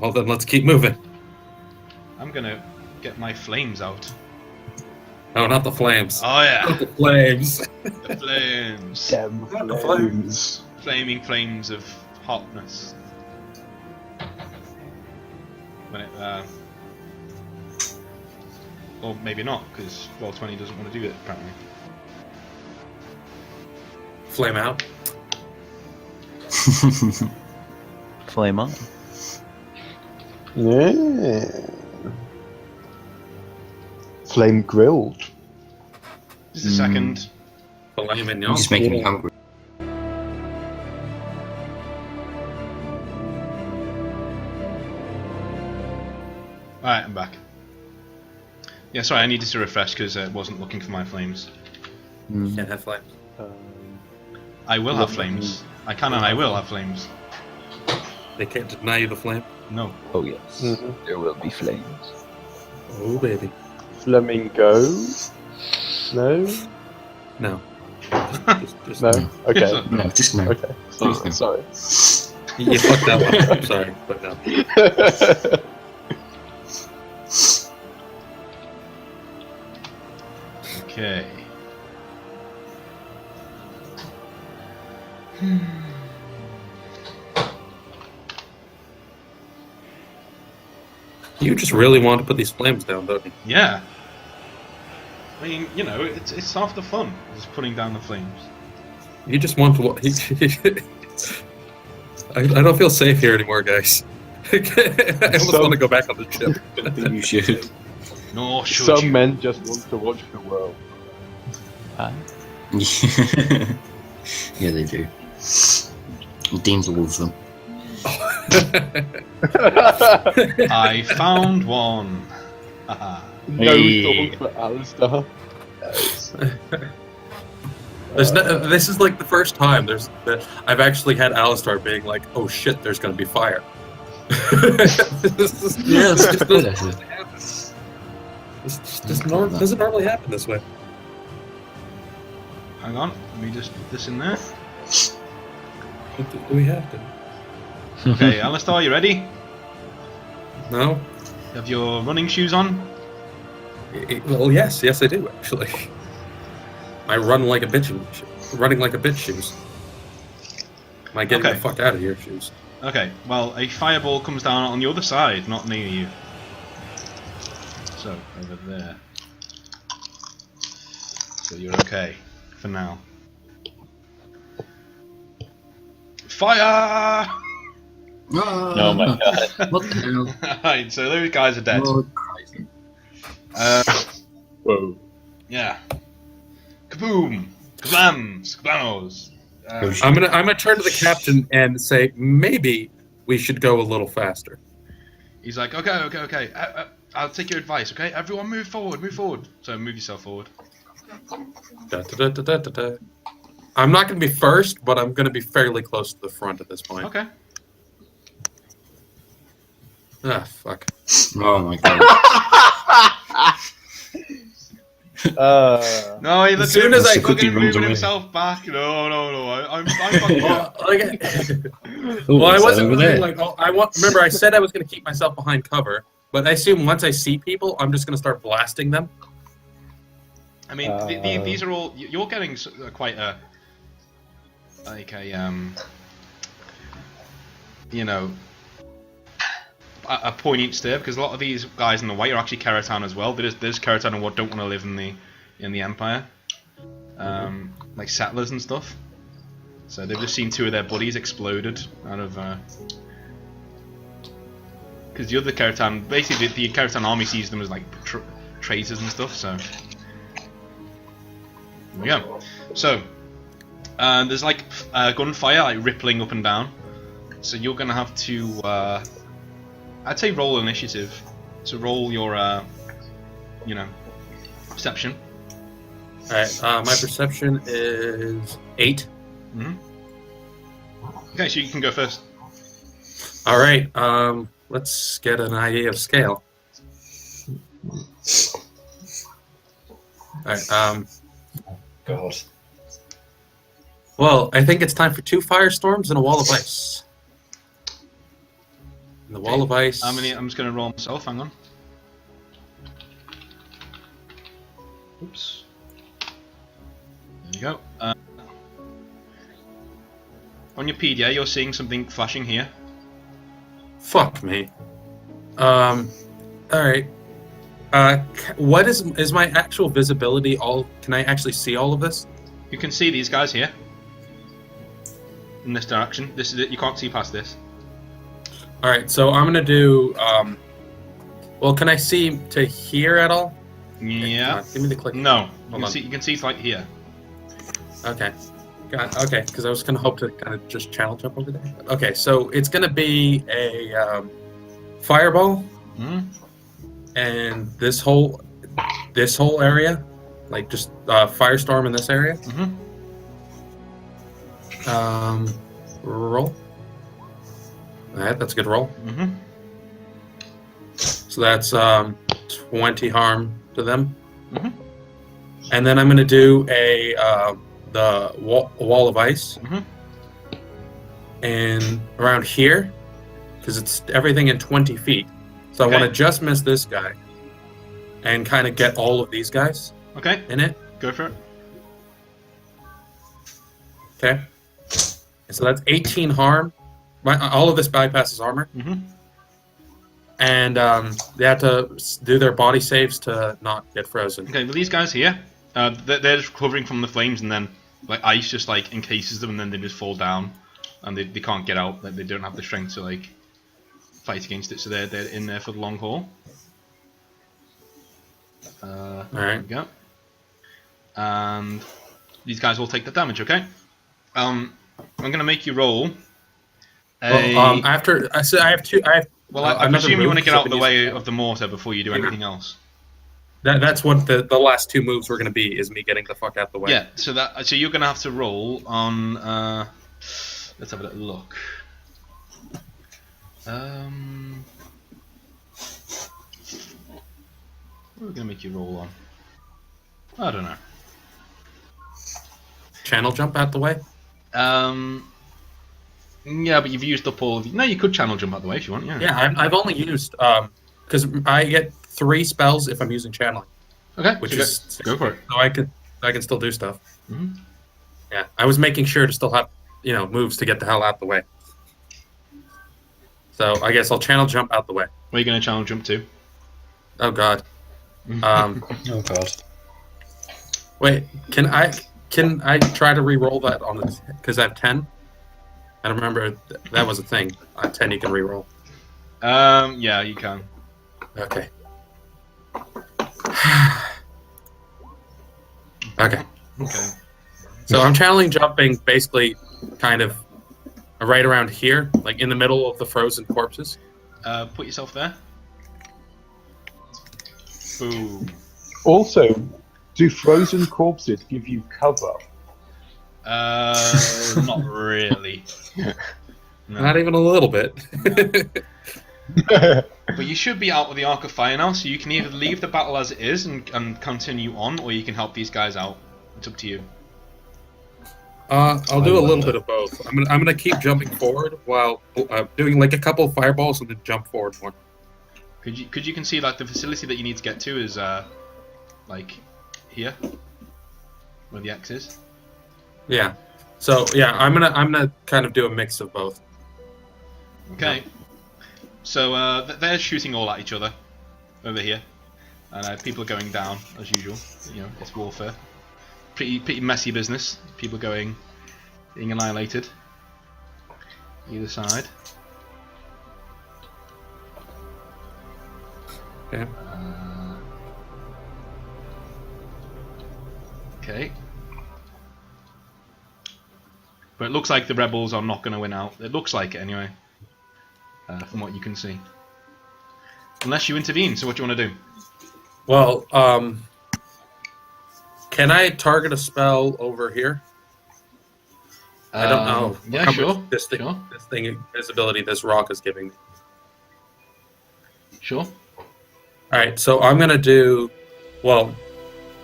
well then let's keep moving. I'm gonna get my flames out. No, not the flames. Oh yeah, Not the flames. the flames. Damn Not the flames. Flaming flames of hotness. When it, or maybe not, because Roll20 doesn't want to do it apparently. Flame out. Flame on. Yeah. Flame grilled. Just a second. Filet You're mignon. just making me Yeah. hungry. Alright, I'm back. Yeah, sorry, I needed to refresh because it wasn't looking for my flames. Can't have flames. I will have flames. I can and I will have flames. They can't deny you the flame. No. Oh yes, there will be flames. Oh baby. Flamingo? No? No. Just No? Okay. No, just no. Okay. Sorry. You fucked that one. I'm sorry, but no. Okay. You just really want to put these flames down, don't you? Yeah. I mean, it's half the fun, just putting down the flames. You just want to. I don't feel safe here anymore, guys. I almost want to go back on the ship. I think you should. No, should Some you? men just want to watch the world. Yeah, they do. Dean's all of them. I found one. Haha. No Hey. thought for Alistair. This is like the first time that I've actually had Alistar being like, "Oh shit, there's gonna be fire." Yeah, that's good actually. This doesn't normally happen this way. Hang on, let me just put this in there. Do we have to? Okay, Alistair, you ready? No. You have your running shoes on? Well, yes, I do actually. I run like a bitch. Running like a bitch shoes. Am I getting Okay. the fuck out of here, shoes? Okay, well, a fireball comes down on the other side, not near you. So, over there. So you're okay, for now. Fire! Oh my god. What the hell? Alright, so those guys are dead. Lord Christ. Whoa. Yeah. Kaboom! Kablams! Kablamos! I'm gonna turn to the captain and say maybe we should go a little faster. He's like, okay. I'll take your advice, okay? Everyone move forward, move forward. So move yourself forward. Da, da, da, da, da, da. I'm not gonna be first, but I'm gonna be fairly close to the front at this point. Okay. Ah, fuck. Oh my god. No, he As look soon at as him, I- look at Cookie him runs moving away. himself back. No. I'm fucking Well, like, Oh, well, I what's that wasn't over really there? like. Oh, remember, I said I was going to keep myself behind cover, but I assume once I see people, I'm just going to start blasting them. I mean, these are all. You're getting quite a you know, a poignant stir, because a lot of these guys in the white are actually Keratan as well. There's Keratan and what don't want to live in the Empire, like settlers and stuff. So they've just seen two of their buddies exploded out of. Because the other Keratan, basically the Keratan army sees them as like traitors and stuff. So. There we go. So, there's like gunfire like rippling up and down. So you're gonna have to, I'd say roll initiative. So roll your, perception. All right, my perception is 8. Okay, so you can go first. All right, let's get an idea of scale. All right, God. well, I think it's time for 2 firestorms and a wall of ice. And the wall of ice. I'm just gonna roll myself. Hang on. Oops. There you go. On your PDA, you're seeing something flashing here. Fuck me. All right. What is my actual visibility? Can I actually see all of this? You can see these guys here. In this direction. This is it. You can't see past this. All right. So I'm gonna do. Well, can I see to here at all? Yeah. Give me the click. No. Hold on. You can see it's like here. Okay. Okay, because I was gonna hope to kind of just channel jump over there. Okay, so it's gonna be a fireball, and this whole area, like just firestorm in this area. Roll. All right, that's a good roll. So that's 20 harm to them. And then I'm gonna do the wall of ice, and around here, because it's everything in 20 feet. So I want to just miss this guy, and kind of get all of these guys. Okay. In it. Go for it. Okay. So that's 18 harm. All of this bypasses armor. And they have to do their body saves to not get frozen. Okay, well these guys here, they're just recovering from the flames, and then like ice just like encases them, and then they just fall down, and they can't get out. Like, they don't have the strength to like fight against it, so they're in there for the long haul. All right. There we go. And these guys will take the damage. Okay. I'm gonna make you roll. After I have two. Well, I presume you want to get out of the way of the mortar before you do anything else. That's what the last 2 moves were going to be, is me getting the fuck out the way. Yeah, so you're going to have to roll on... let's have a little look. What are we going to make you roll on? I don't know. Channel jump out the way? Yeah, but you've used up all of... No, you could channel jump out the way if you want, yeah. Yeah, I've only used... because I get 3 spells if I'm using channeling. Okay, which so is go for it. So I can still do stuff. Yeah, I was making sure to still have moves to get the hell out the way. So I guess I'll channel jump out the way. Where are you going to channel jump to? Oh god. Oh god. Wait, can I try to re-roll that on this? Because I have 10. I don't remember that was a thing. On 10 you can re-roll. Yeah, you can. Okay. Okay. Okay. So I'm channeling jumping basically kind of right around here, like in the middle of the frozen corpses. Put yourself there. Boom. Also, do frozen corpses give you cover? Not really. No. Not even a little bit. But you should be out with the Arc of Fire now, so you can either leave the battle as it is and continue on, or you can help these guys out. It's up to you. I'll do a little bit of both. I'm gonna keep jumping forward while doing like a couple of fireballs and then jump forward more. Could you can see like the facility that you need to get to is like here, where the X is. Yeah. So yeah, I'm gonna kind of do a mix of both. Okay. So they're shooting all at each other over here, and people are going down as usual. You know, it's warfare. Pretty messy business. People being annihilated. Either side. Okay. Okay. But it looks like the rebels are not going to win out. It looks like it anyway, from what you can see. Unless you intervene. So what do you want to do? Well, can I target a spell over here? I don't know. Yeah, how sure. much this ability this rock is giving me. Sure. All right, so I'm gonna do. Well,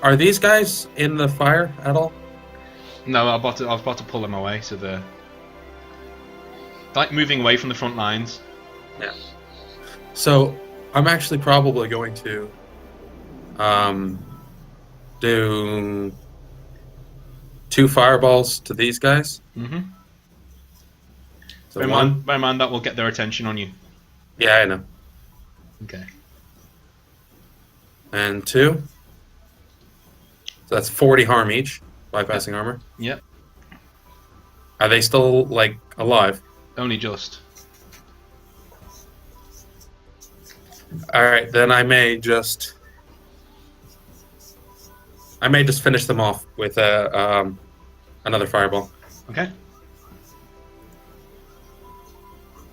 are these guys in the fire at all? No, I was about to pull them away, so they're like moving away from the front lines. Yeah. So I'm actually probably going to do 2 fireballs to these guys. Mm-hmm. So bear in mind that will get their attention on you. Yeah, I know. Okay. And 2. So that's 40 harm each, bypassing armor. Yep. Are they still like alive? Only just. All right, then I may just finish them off with another fireball. Okay.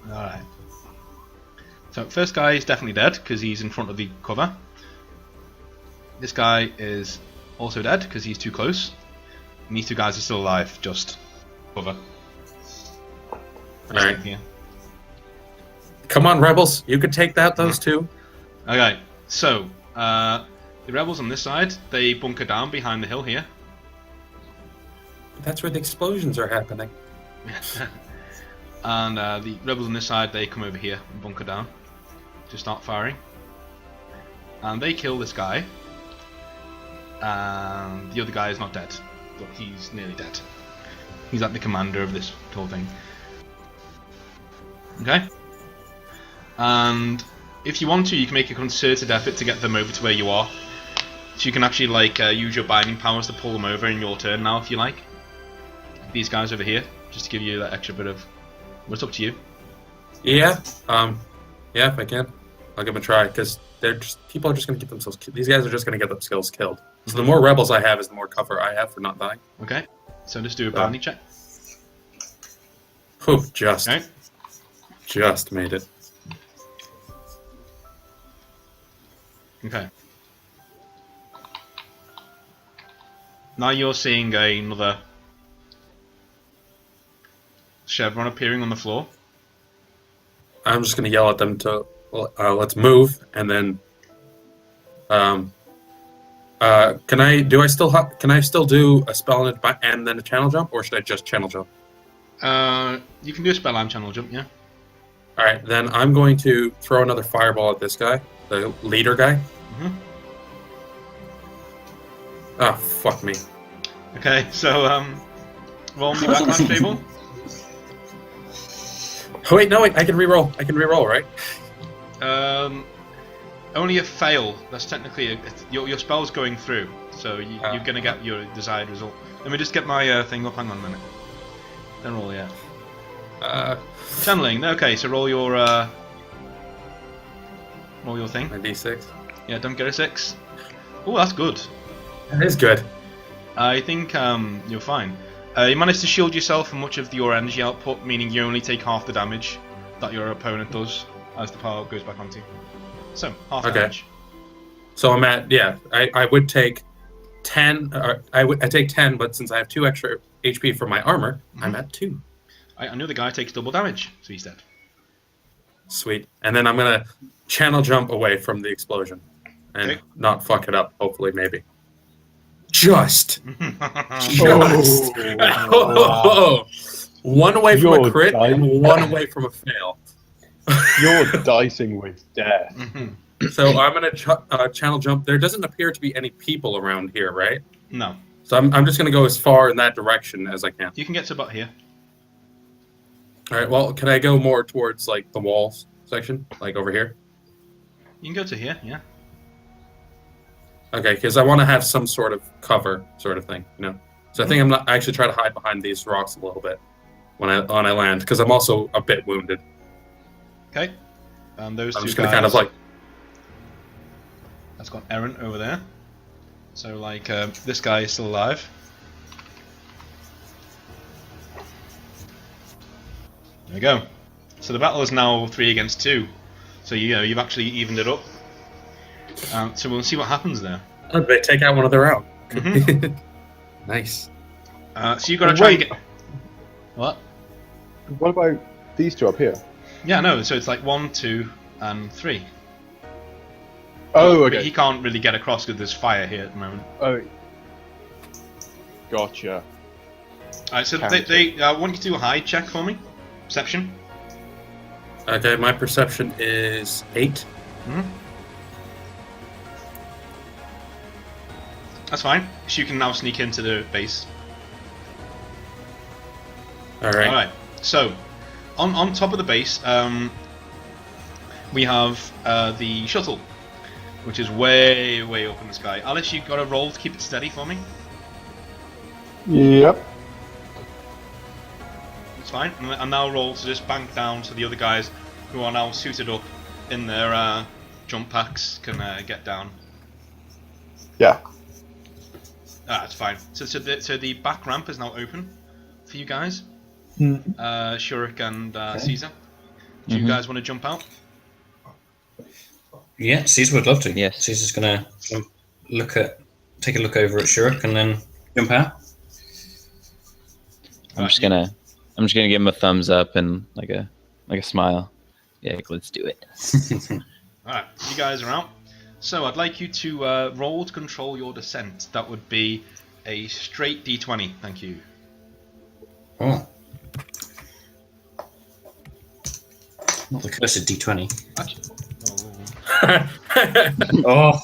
All right. So first guy is definitely dead because he's in front of the cover. This guy is also dead because he's too close. And these 2 guys are still alive. Just cover. All right. Here. Come on, rebels! You could take those 2. Okay. So the rebels on this side, they bunker down behind the hill here. That's where the explosions are happening. And the rebels on this side, they come over here and bunker down to start firing. And they kill this guy. And the other guy is not dead, but he's nearly dead. He's like the commander of this whole thing. Okay? And if you want to, you can make a concerted effort to get them over to where you are. So you can actually like use your binding powers to pull them over in your turn now, if you like. These guys over here, just to give you that extra bit of. What's up to you? Yeah, yeah, if I can, I'll give them a try because people are just going to get themselves. These guys are just going to get themselves killed. So the more rebels I have, is the more cover I have for not dying. Okay, so just do a bounty check. Whew, just made it. Okay. Now you're seeing another chevron appearing on the floor. I'm just going to yell at them to let's move, and then can I still do a spell and then a channel jump, or should I just channel jump? You can do a spell and channel jump, yeah. All right, then I'm going to throw another fireball at this guy, the leader guy. Mm-hmm. Ah, fuck me. Okay, so roll me background table. Oh wait, no wait, I can reroll. I can reroll, right? Only a fail. That's technically your spell's going through, so you're gonna get your desired result. Let me just get my thing up. Hang on a minute. Then roll, yeah. Channeling. Okay, so roll your thing. My d6. Yeah, don't get a 6. Oh, that's good. That is good. I think you're fine. You managed to shield yourself from much of your energy output, meaning you only take half the damage that your opponent does as the power goes back onto you. So, half damage. So I'm at, I would take 10, I take 10, but since I have 2 extra HP from my armor, I'm at 2. I know the guy takes double damage, so he's dead. Sweet. And then I'm gonna channel jump away from the explosion and Okay. not fuck it up. Hopefully, maybe. Just. Oh, wow. One away from You're a crit dying. and one away from a fail. You're dicing with death. So I'm gonna channel jump. There doesn't appear to be any people around here, right? No. So I'm just gonna go as far in that direction as I can. You can get to about here. All right. Well, can I go more towards like the walls section, like over here? You can go to here, yeah. Okay, because I want to have some sort of cover, sort of thing, you know. So I think I'm not. I actually try to hide behind these rocks a little bit when I land, because I'm also a bit wounded. Okay. And those I'm two just guys. gonna kind of like. That's got Aaron over there. So like this guy is still alive. There we go. So the battle is now 3 against 2. So you've actually evened it up. So we'll see what happens there. Oh, they take out one of their own. Mhm. Nice. So you got to try and get. What? What about these two up here? Yeah, no. So it's like 1, 2, and 3. Oh, But okay. he can't really get across because there's fire here at the moment. Oh, gotcha. Alright, so Counter. they want you to do a hide check for me. Perception. Okay, my perception is 8. That's fine. So you can now sneak into the base. All right. Alright, so on top of the base, we have the shuttle, which is way up in the sky. Alice, you got to roll to keep it steady for me. Yep. It's fine. And now roll to just bank down so the other guys who are now suited up in their jump packs can get down. Yeah. That's fine. So the back ramp is now open for you guys. Shurik and Caesar. Do you guys want to jump out? Yeah, Caesar would love to. Yes. Caesar's gonna take a look over at Shuruk and then jump out. I'm just gonna give him a thumbs up and like a smile. Yeah, let's do it. Alright, you guys are out. So I'd like you to roll to control your descent. That would be a straight d20. Thank you. Oh. Not the cursed D20. Actually, Oh,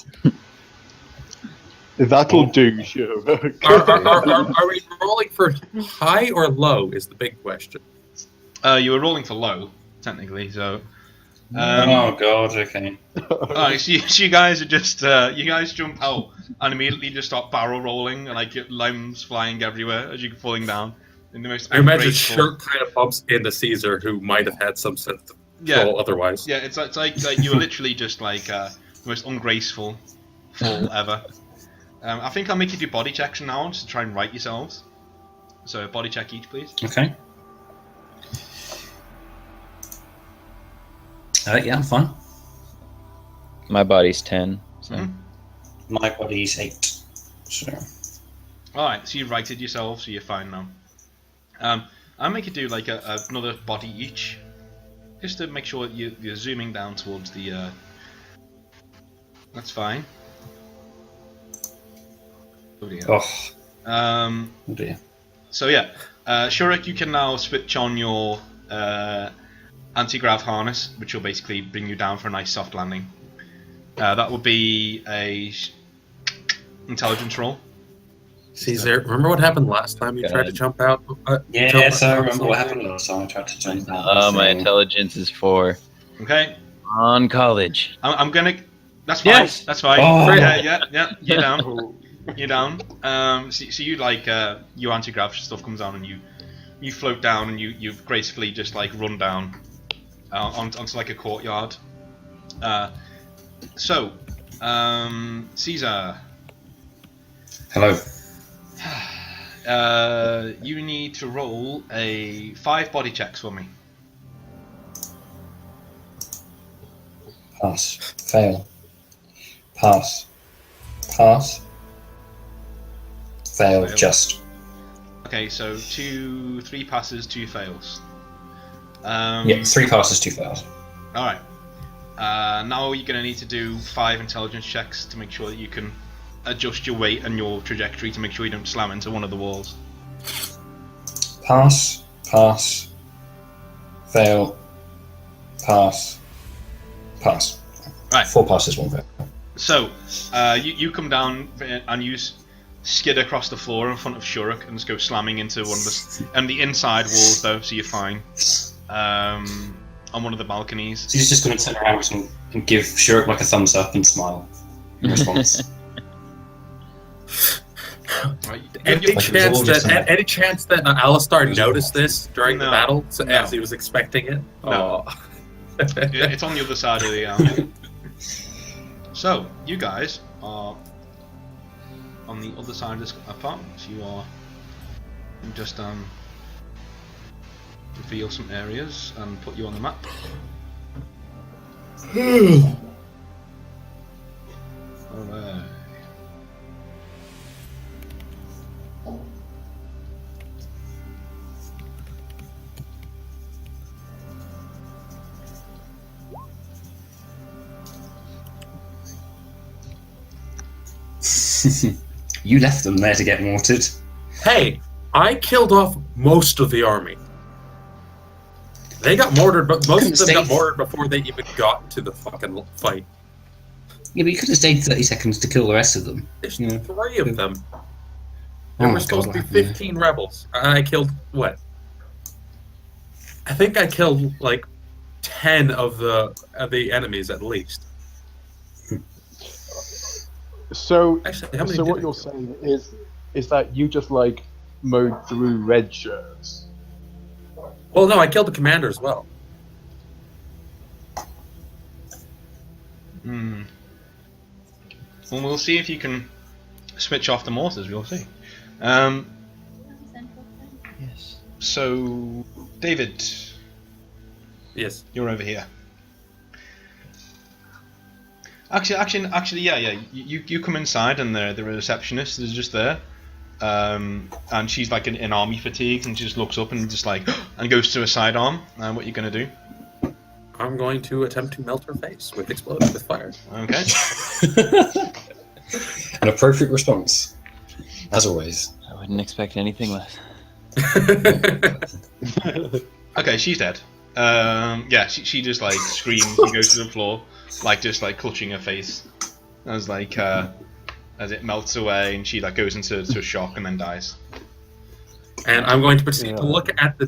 That'll do, sure. Are we rolling for high or low? Is the big question. you were rolling for low, technically. So. oh God. Okay. Alright, so you guys are just you guys jump out and immediately just start barrel rolling and like get limbs flying everywhere as you're falling down in the most I imagine ungraceful- Shirk kind of bumps into Caesar, who might have had some sense of control otherwise. Yeah, it's like you were literally just like the most ungraceful fall ever. I think I'll make you do body checks from now on just to try and right yourselves. So a body check each, please. Okay. Yeah, I'm fine. My body's 10. So. Mhm. My body's 8. So. Alright, so you righted yourself, so you're fine now. I'll make you do like another body each, just to make sure you're zooming down towards the. That's fine. Oh dear. Oh, Oh dear. So yeah, Shurik, you can now switch on your anti-grav harness, which will basically bring you down for a nice soft landing. That will be a intelligence roll. Caesar, remember what happened last time you tried to jump out? Yes, I remember what happened last time I tried to jump out. Oh, my intelligence is 4. Okay, On college. I'm gonna. That's fine. Yes! That's fine. Oh. Yeah. You're down. You're down. So you like your anti-grav stuff comes down and you float down and you gracefully just like run down onto like a courtyard. So, Caesar. Hello. You need to roll a 5 body checks for me. Pass. Fail. Pass. Pass. Fail. Fail. Just. Okay, so 3 passes, 2 fails. Yeah, 3 passes, 2 fails. Alright. Now you're going to need to do 5 intelligence checks to make sure that you can adjust your weight and your trajectory to make sure you don't slam into one of the walls. Pass, pass, fail, pass, pass. Right. 4 passes, 1 fail. So, you come down and you skid across the floor in front of Shuruk and just go slamming into one of the inside walls though, so you're fine. On one of the balconies. So he's just going to turn around and give Shuruk like a thumbs up and smile in response. Right. Any chance that Alistar noticed this during the battle, as he was expecting it? No. Oh. It's on the other side of the alley. So, you guys are on the other side of this apartment. You are just reveal some areas and put you on the map. Alright. You left them there to get mortared. Hey, I killed off most of the army. They got mortared, but most of them got mortared before they even got to the fucking fight. Yeah, but you could have stayed 30 seconds to kill the rest of them. There's 3 of them. There were supposed to be 15 rebels. I killed, what? I think I killed, like, 10 of the enemies at least. So, Actually, how many so did what I you're kill? saying is that you just like mowed through red shirts. Well, no, I killed the commander as well. Well, we'll see if you can switch off the mortars. We'll see. Yes. So, David, Yes. you're over here. Actually, yeah. You come inside and the receptionist is just there, and she's like in army fatigues, and she just looks up and just like and goes to a sidearm. What are you gonna do? I'm going to attempt to melt her face with fire. Okay. An appropriate response, as always. I wouldn't expect anything less. Okay, she's dead. Yeah, she just like screams and goes to the floor, like just like clutching her face, as like as it melts away, and she like goes into a shock and then dies. And I'm going to proceed to look at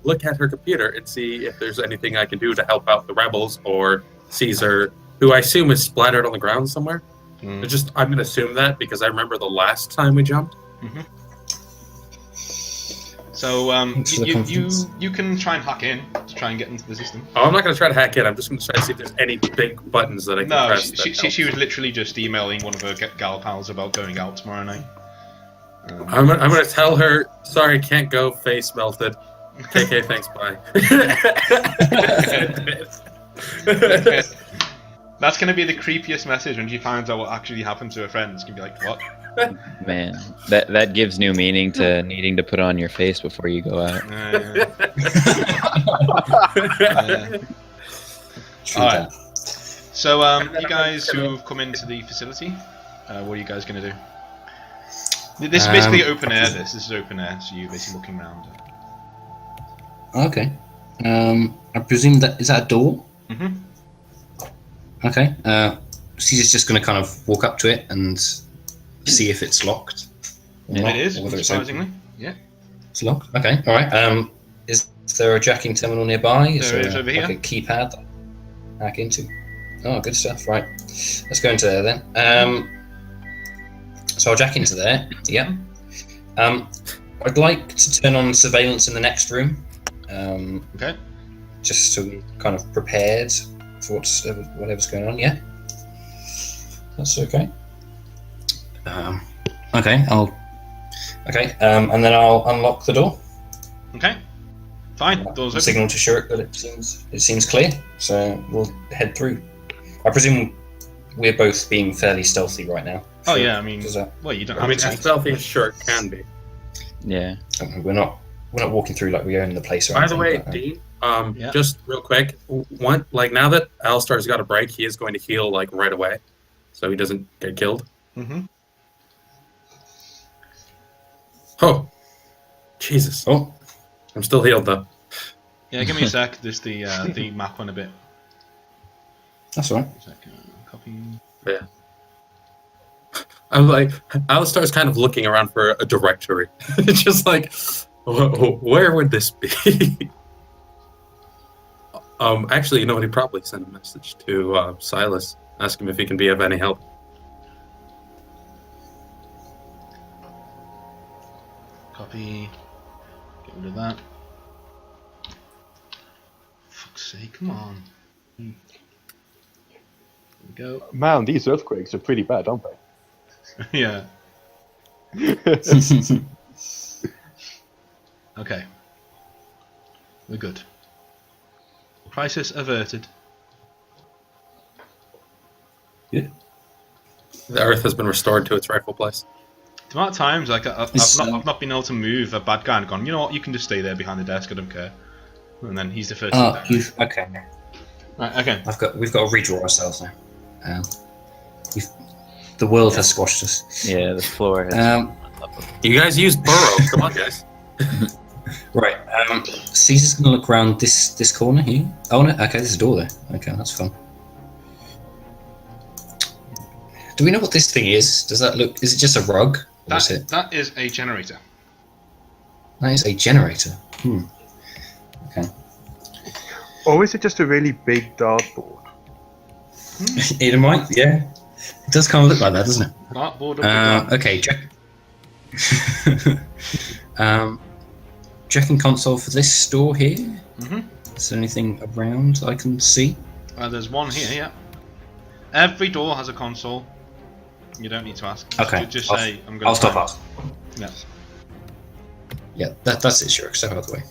look at her computer and see if there's anything I can do to help out the rebels or Caesar, who I assume is splattered on the ground somewhere. I'm going to assume that because I remember the last time we jumped. Mm-hmm. So you can try and hack in to try and get into the system. Oh, I'm not going to try to hack in. I'm just going to try to see if there's any big buttons that I can press. She was literally just emailing one of her gal pals about going out tomorrow night. I'm going to tell her, sorry, can't go, face melted. KK, thanks, bye. That's going to be the creepiest message when she finds out what actually happened to her friend. It's going to be like, what? Man, that gives new meaning to needing to put on your face before you go out. Alright. So, you guys who've come into the facility, what are you guys going to do? This is basically open air, this is open air, so you're basically looking around. Okay. I presume is that a door? Mm-hmm. Okay. Caesar's just going to kind of walk up to it and see if it's locked. It is, surprisingly. Yeah. It's locked? Okay, alright. Is there a jacking terminal nearby? There is over here. Like a keypad that I hack into? Oh, good stuff. Right. Let's go into there then. So I'll jack into there. Yep. I'd like to turn on surveillance in the next room. Okay. Just so we're kind of prepared for whatever's going on. Yeah. That's okay. Okay. And then I'll unlock the door. Okay. Fine. Doors open. Signal to Shuruk that it seems clear. So we'll head through. I presume we're both being fairly stealthy right now. Oh yeah, I mean, well, you don't. I mean, as stealthy as sure can be. Yeah. We're not walking through like we own the place. Or By the way, like Dean, Yeah. Just real quick, now that Alistar's got a break, he is going to heal like right away, so he doesn't get killed. Mm-hmm. Oh, Jesus! Oh, I'm still healed though. Yeah, give me a sec. Just the map on a bit. that's all right. Copy. Yeah. I'm like, Alistar's kind of looking around for a directory. Just like, where would this be? Actually, you know what? He probably sent a message to Silas, ask him if he can be of any help. Copy. Get rid of that. Fuck's sake, come on. There we go. Man, these earthquakes are pretty bad, aren't they? Yeah. Okay. We're good. Crisis averted. The Earth has been restored to its rightful place. The amount of times like I've not been able to move a bad guy and gone, you know what, you can just stay there behind the desk, I don't care. And then he's the first to die. Okay. Right, okay. We've got to redraw ourselves now. The world has squashed us. Yeah, the floor has. You guys used burrow. Come on, guys. Right. Caesar's going to look around this corner here. Oh no. Okay, there's a door there. Okay, that's fun. Do we know what this thing is? Does that look? Is it just a rug? Or is it? That is a generator. That is a generator. Okay. Or is it just a really big dartboard? It might. Yeah. It does kind of look like that, doesn't it? Dartboard. Okay. Checking console for this store here. Mm-hmm. Is there anything around I can see? There's one here. Yeah. Every door has a console. You don't need to ask. Okay. Just say I'm going. I'll stop asking. Yeah. Yeah, that's it, sure. Step out of the way.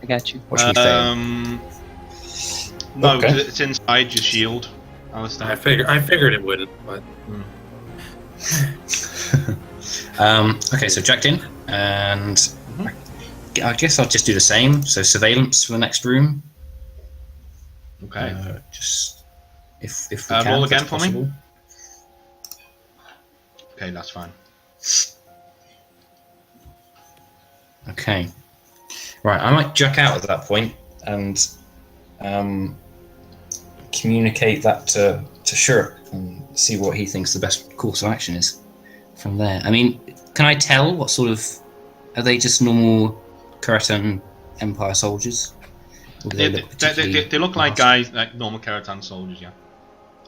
I got you. Watch me fail. No, Okay. it's inside your shield, Alistair. I figured it wouldn't, but Okay, so checked in, and I guess I'll just do the same. So surveillance for the next room. Okay. Just if we can. Roll if again that's for me. possible. Okay, that's fine. Okay. Right, I might jack out at that point and communicate that to Shurk and see what he thinks the best course of action is from there. I mean, can I tell what sort of... Are they just normal Keratin Empire soldiers? Or do They look particularly look like nasty? guys, like normal Keratin soldiers, yeah.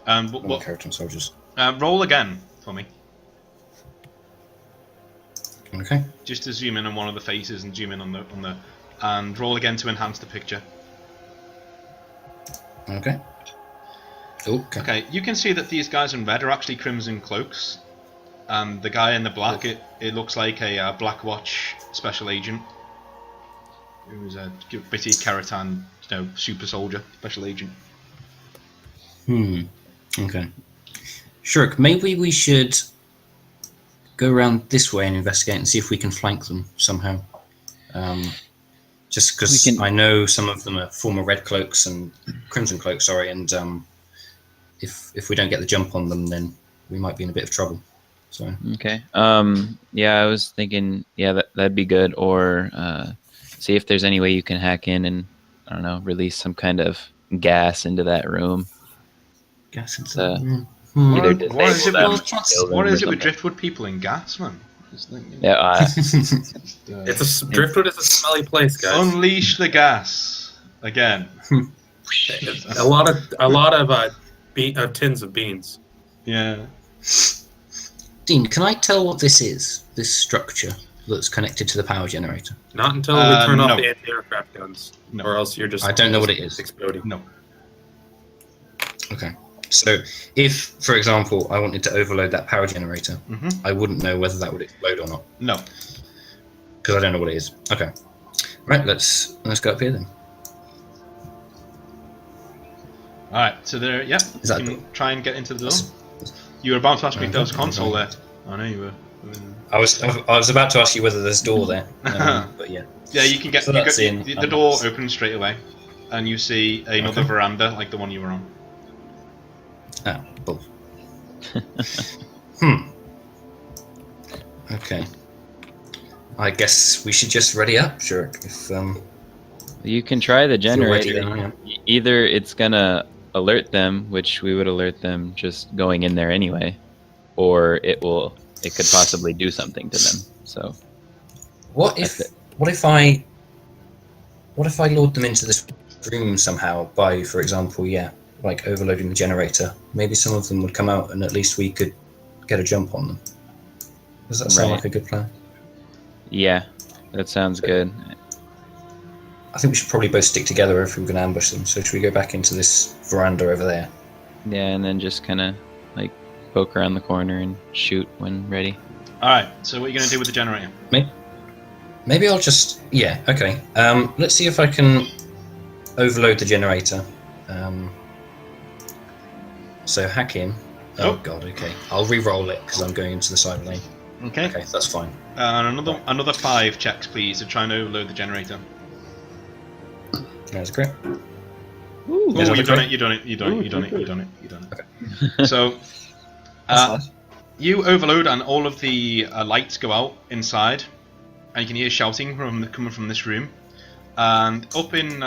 Normal Keratin soldiers. Roll again for me. Okay. Just to zoom in on one of the faces and zoom in on the and roll again to enhance the picture. Okay. Okay, you can see that these guys in red are actually Crimson Cloaks. The guy in the black, it looks like a Black Watch special agent. Who's a bitty Keratin, super soldier, special agent. Okay. Shurk, maybe we should go around this way and investigate and see if we can flank them somehow. Just because I know some of them are former Red Cloaks and Crimson Cloaks, sorry, and if we don't get the jump on them, then we might be in a bit of trouble. So Okay. Yeah, I was thinking. Yeah, that'd be good. Or see if there's any way you can hack in and I don't know, release some kind of gas into that room. gas into Either What is it disable with, them or kill them what or is it with something. Driftwood people in gas, man? Yeah. Driftwood is a smelly place, guys. Unleash the gas again. A lot of tins of beans. Yeah. Dean, can I tell what this is? This structure that's connected to the power generator? Not until we turn off the anti-aircraft guns, No. or else you're just. I don't know what it is. Exploding. No. Okay. So, if, for example, I wanted to overload that power generator, I wouldn't know whether that would explode or not. No. Because I don't know what it is. Okay. Right, let's go up here then. Alright, so there, yep. Is that you can try and get into the door. You were about to ask me if there was a console there. I know you were. I was about to ask you whether there's a door there, but yeah. Yeah, you can get, So that's in. the door opens straight away, and you see another veranda like the one you were on. Oh, bull. Okay. I guess we should just ready up, sure. If You can try the if you're ready, generator. then I am. Either it's gonna alert them, which we would alert them just going in there anyway, or it could possibly do something to them. So What if I lured them into this room somehow by, for example, like overloading the generator? Maybe some of them would come out, and at least we could get a jump on them. Does that sound Right. like a good plan? yeah, that sounds good. I think we should probably both stick together if we're going to ambush them. So should we go back into this veranda over there? Yeah, and then just kind of like poke around the corner and shoot when ready. Alright, so what are you going to do with the generator? Maybe I'll just... Yeah, okay. Let's see if I can overload the generator. So hack in. Oh god, okay. I'll re-roll it because I'm going into the side lane. Okay. Okay, that's fine. And another 5 checks, please, to try and overload the generator. There's a crit. Oh, There's you've another done it. Okay. So, That's nice. you overload and all of the lights go out inside, and you can hear shouting coming from this room. And up in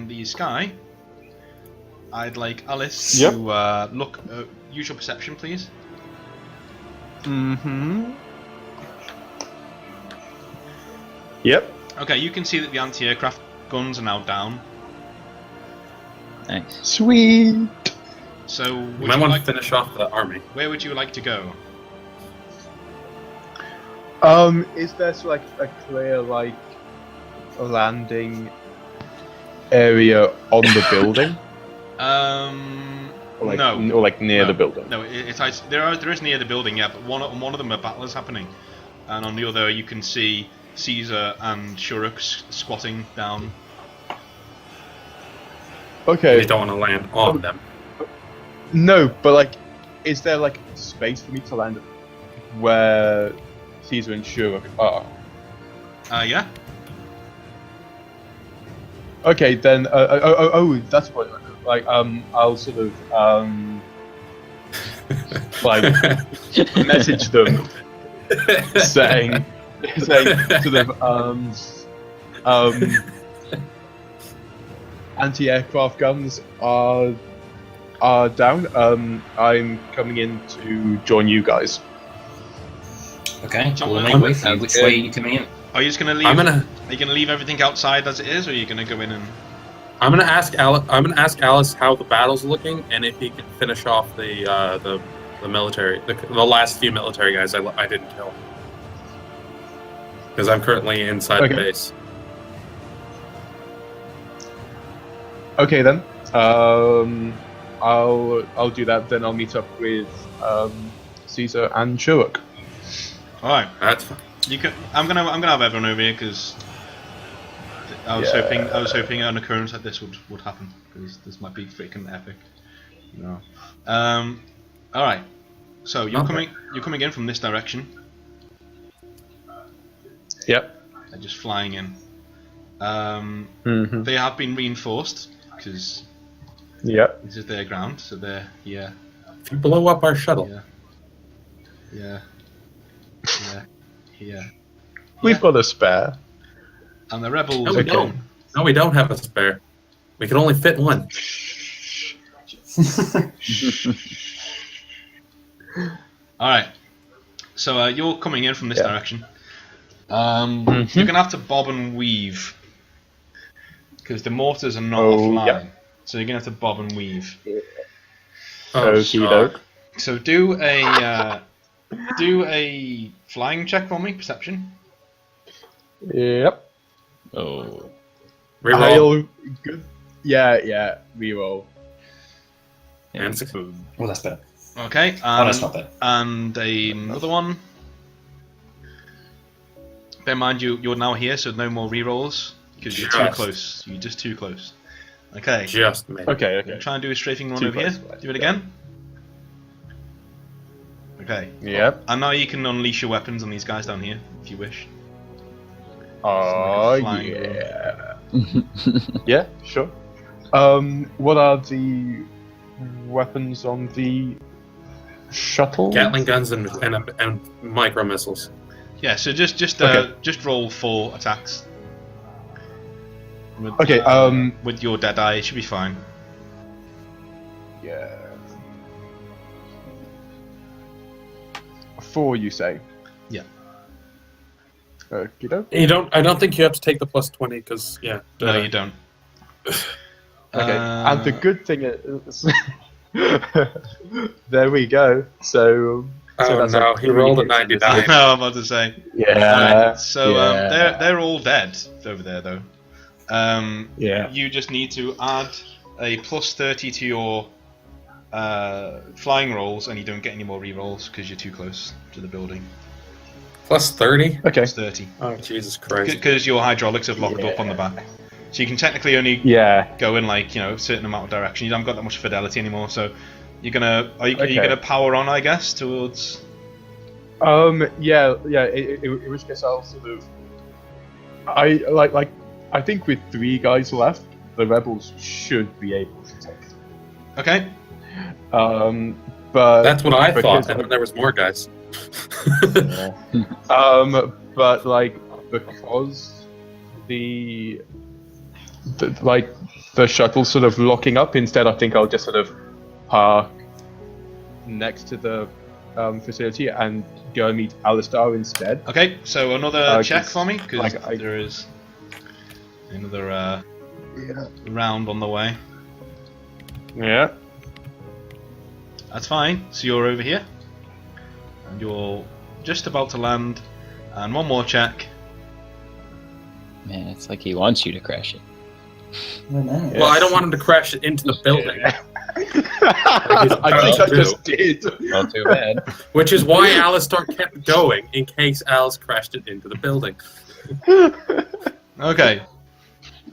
the sky, I'd like Alice Yep. to look. Use your perception, please. Mm-hmm. Yep. Okay, you can see that the anti-aircraft guns are now down. Nice. Sweet. So, You would might you want like, to finish off the army. where would you like to go? Is there like a clear like landing area on the building? Or like, No. or like near No. the building? No, there is near the building, yeah, but one of them a battle is happening, and on the other you can see Caesar and Shuruk squatting down. Okay. We don't want to land on them. No, but like, is there like space for me to land where Caesar and Shuruk are? Yeah. Okay, then. That's what. Like, I'll sort of like message them saying sort of anti-aircraft guns are down. I'm coming in to join you guys. Okay, Jump we'll in. make way for you. Which way are you coming in? Are you just gonna leave? I'm gonna Are you gonna leave everything outside as it is, or are you gonna go in and? ask Alice how the battle's looking and if he can finish off the military, the last few military guys I didn't kill. Because I'm currently inside the base. Okay then. I'll do that. Then I'll meet up with Caesar and Shuruk. All right. That's fine. You can. I'm gonna have everyone over here because I was hoping an occurrence like this would happen because this might be freaking epic. You know. All right. So you're coming in from this direction. Yep. They're just flying in. Mm-hmm. They have been reinforced because Yep. this is their ground, so they're here. If you blow up our shuttle, Here. We've got a spare. And the rebels. no, we don't. No, we don't have a spare. We can only fit one. All right. So you're coming in from this direction. Mm-hmm. You're gonna have to bob and weave because the mortars are not Oh, offline. yeah. So you're gonna have to bob and weave. Okie doke. So do a flying check for me, perception. Yep. Oh. Reroll. Good. Yeah. Reroll. And succeed. Well, that's better. Okay. Oh, that's not bad. And another one. Bear in mind you're now here, so no more rerolls because you're too Just. close. You're just too close. Okay. Just made it. Okay. Try and do a strafing run Too over here. close, right. Do it again. Okay. Yep. And now you can unleash your weapons on these guys down here, if you wish. Oh, flying yeah. Yeah, sure. What are the weapons on the shuttle? Gatling guns and micro missiles. Yeah, so just roll 4 attacks. With, Okay, with your dead eye, it should be fine. Yeah. 4, you say? Yeah. Okey-doke. You don't. I don't think you have to take the +20 because No, you don't. Okay, and the good thing is, there we go. So that's no, he rolled a 99. I know, I'm about to say. Yeah. Right, so they're all dead over there though. Yeah. You just need to add a +30 to your flying rolls, and you don't get any more re-rolls because you're too close to the building. +30. Okay. +30. Oh Jesus Christ! Because your hydraulics have locked up on the back. So you can technically only go in like a certain amount of direction. You haven't got that much fidelity anymore. So you're gonna are you gonna power on, I guess, towards? Yeah. In which case I'll sort of. I think with 3 guys left, the rebels should be able to take it. Okay. But that's what I thought, and then there was more guys. But because the shuttle's sort of locking up, instead I think I'll just sort of park next to the facility and go meet Alistar instead. Okay, so another check 'cause, for me, because there is another round on the way. Yeah. That's fine. So you're over here, and you're just about to land, and one more check. Man, it's like he wants you to crash it. Well, I don't want him to crash it into the building. I think I just did. Not too bad. Which is why Alistar kept going, in case Alice crashed it into the building. Okay.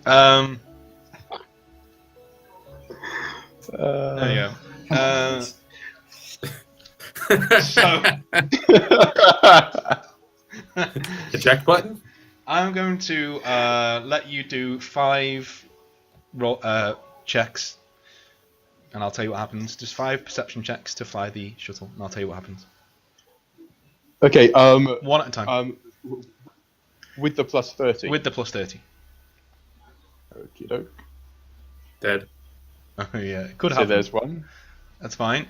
There you go. So Eject button? I'm going to let you do 5 checks, and I'll tell you what happens. Just 5 perception checks to fly the shuttle, and I'll tell you what happens. Okay. One at a time. With the +30. With the +30. Okie doke. Dead. Oh yeah, it could So happen. there's 1. That's fine.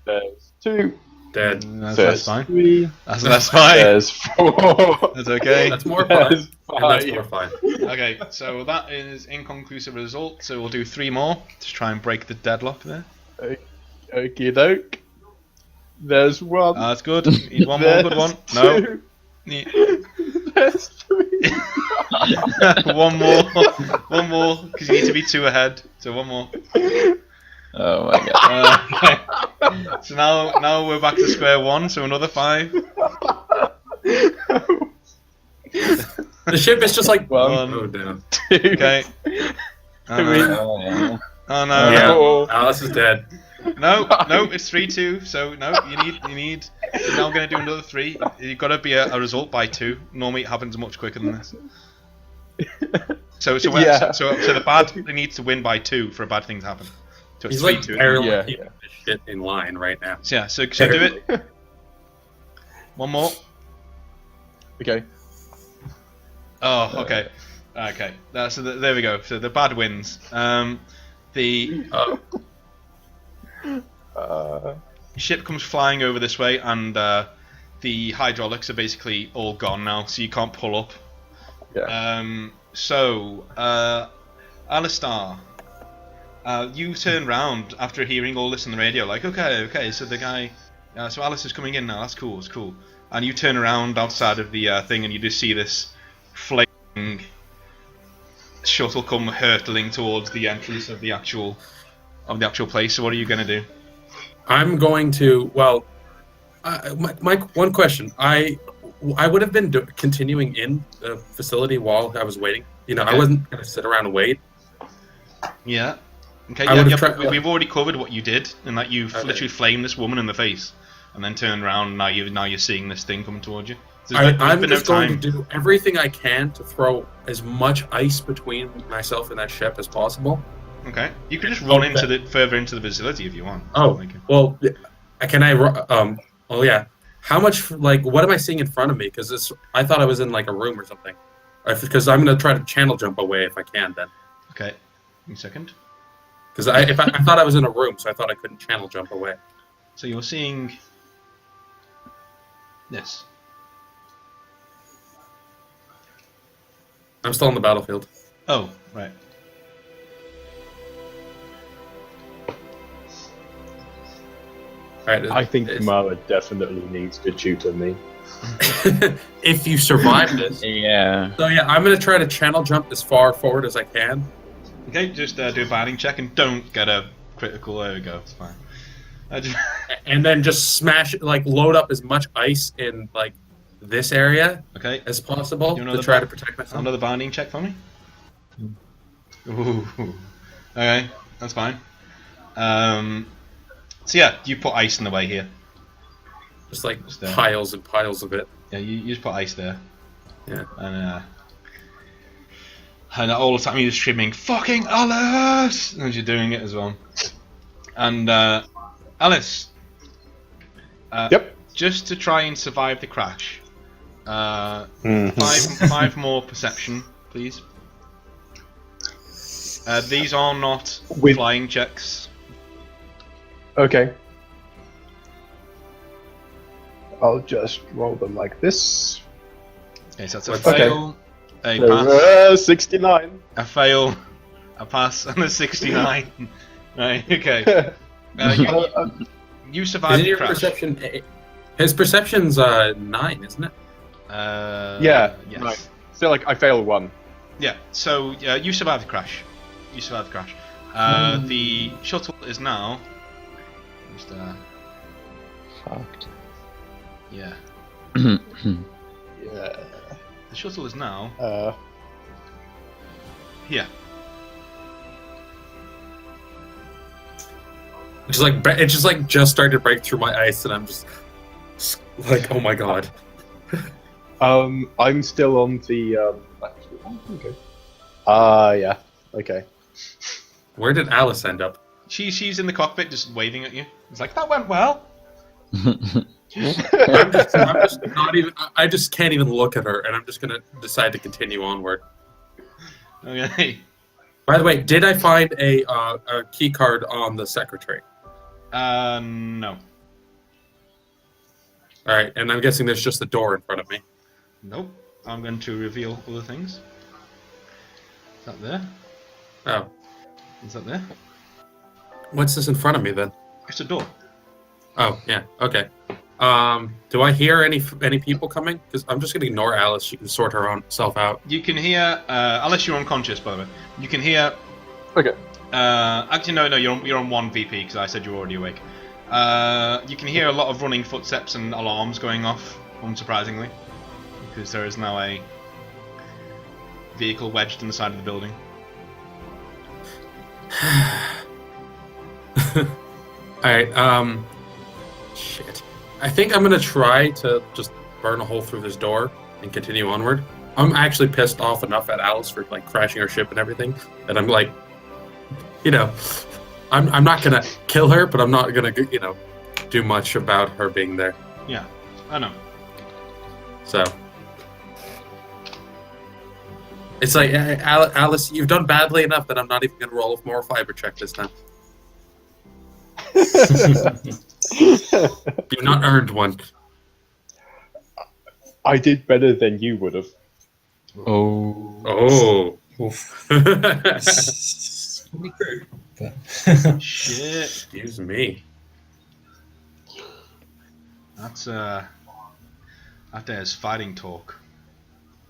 There's 2. Dead. That's There's fine. 3. That's fine. There's 4. That's okay. That's more fun. There's And that's 5. more fun. Okay, so that is inconclusive result. So we'll do 3 more to try and break the deadlock there. Okie doke. There's 1. That's good. Need one more good one. No. There's 3. One more, because you need to be 2 ahead. So one more. Oh my god. Okay. So now we're back to square 1. So another 5. The ship is just like 1. oh damn. 2. Okay. Oh no. Oh, yeah. Oh no. Yeah. Alice is dead. No, it's 3-2. So no, you need. You're now going to do another 3. You've got to be a result by 2. Normally it happens much quicker than this. So the bad needs to win by 2 for a bad thing to happen. So it's He's like 3-2. barely Yeah. keeping this shit in line right now. So yeah, so do it. One more. Okay. Oh, okay. Okay. There we go. So the bad wins. The ship comes flying over this way, and the hydraulics are basically all gone now, so you can't pull up. Yeah. So, Alistar, you turn round after hearing all this on the radio, like, okay, so the guy, so Alice is coming in now, that's cool, it's cool. And you turn around outside of the thing, and you just see this flaming shuttle come hurtling towards the entrance of the actual place. So what are you going to do? I'm going to. Well, my one question. I would have been continuing in the facility while I was waiting. You know, Okay. I wasn't going to sit around and wait. Yeah. Okay. I Yeah, would've tried- we've already covered what you did, and that you literally flamed this woman in the face and then turn around. Now you're seeing this thing coming towards you. I'm just going to do everything I can to throw as much ice between myself and that ship as possible. Okay, you could just run further into the vicinity if you want. Oh, well, can I? Oh yeah. How much? Like, what am I seeing in front of me? Because I thought I was in like a room or something. Because I'm gonna try to channel jump away if I can. Then. Okay. Give me a second. Because I thought I was in a room, so I thought I couldn't channel jump away. So you're seeing this. I'm still on the battlefield. Oh, right. Right, I think Mara definitely needs to tutor me. if you survive this. Yeah. So yeah, I'm gonna try to channel jump as far forward as I can. Okay, just do a binding check and don't get a critical. There we go. It's fine. And then just smash it, like load up as much ice in like this area as possible to try to protect myself. Another binding check for me. Ooh. Okay, that's fine. So yeah, you put ice in the way here. Just like piles and piles of it. Yeah, you just put ice there. Yeah. And all the time you're screaming, "Fucking Alice!" as you're doing it as well. And Alice. Yep. Just to try and survive the crash. Mm-hmm. Five more perception, please. These are not flying checks. Okay. I'll just roll them like this. Okay, so that's a fail, a So, pass, 69. a fail, a pass, and a 69. Right, okay. You survived Isn't the your crash. perception? His perception's 9, isn't it? Yeah. Yes. Right. So like I fail one. Yeah. So you survived the crash. The shuttle is now. Just Fucked. yeah. Yeah. The shuttle is now here. It just started to break through my ice, and I'm just like, oh my god. I'm still on the okay. Yeah. Okay. Where did Alice end up? She's in the cockpit just waving at you. It's like, that went well. I'm just not even. I just can't even look at her, and I'm just gonna decide to continue onward. Okay. By the way, did I find a key card on the secretary? No. All right, and I'm guessing there's just a door in front of me. Nope. I'm going to reveal other things. Is that there? Oh, Is that there? what's this in front of me then? It's a door. Oh, yeah. Okay. Do I hear any people coming? Because I'm just gonna ignore Alice. She can sort her own self out. You can hear, unless you're unconscious, by the way. You can hear. Okay. Actually, no, you're on 1 VP because I said you're already awake. You can hear a lot of running footsteps and alarms going off, unsurprisingly, because there is now a vehicle wedged in the side of the building. Alright, shit. I think I'm gonna try to just burn a hole through this door and continue onward. I'm actually pissed off enough at Alice for like crashing her ship and everything that I'm like, I'm not gonna kill her, but I'm not gonna, do much about her being there. Yeah, I know. So it's like, Alice, you've done badly enough that I'm not even gonna roll a more fiber check this time. You've not earned one. I did better than you would have. Oh. Oof. Probably true, but Shit. Excuse me. That's that there's fighting talk.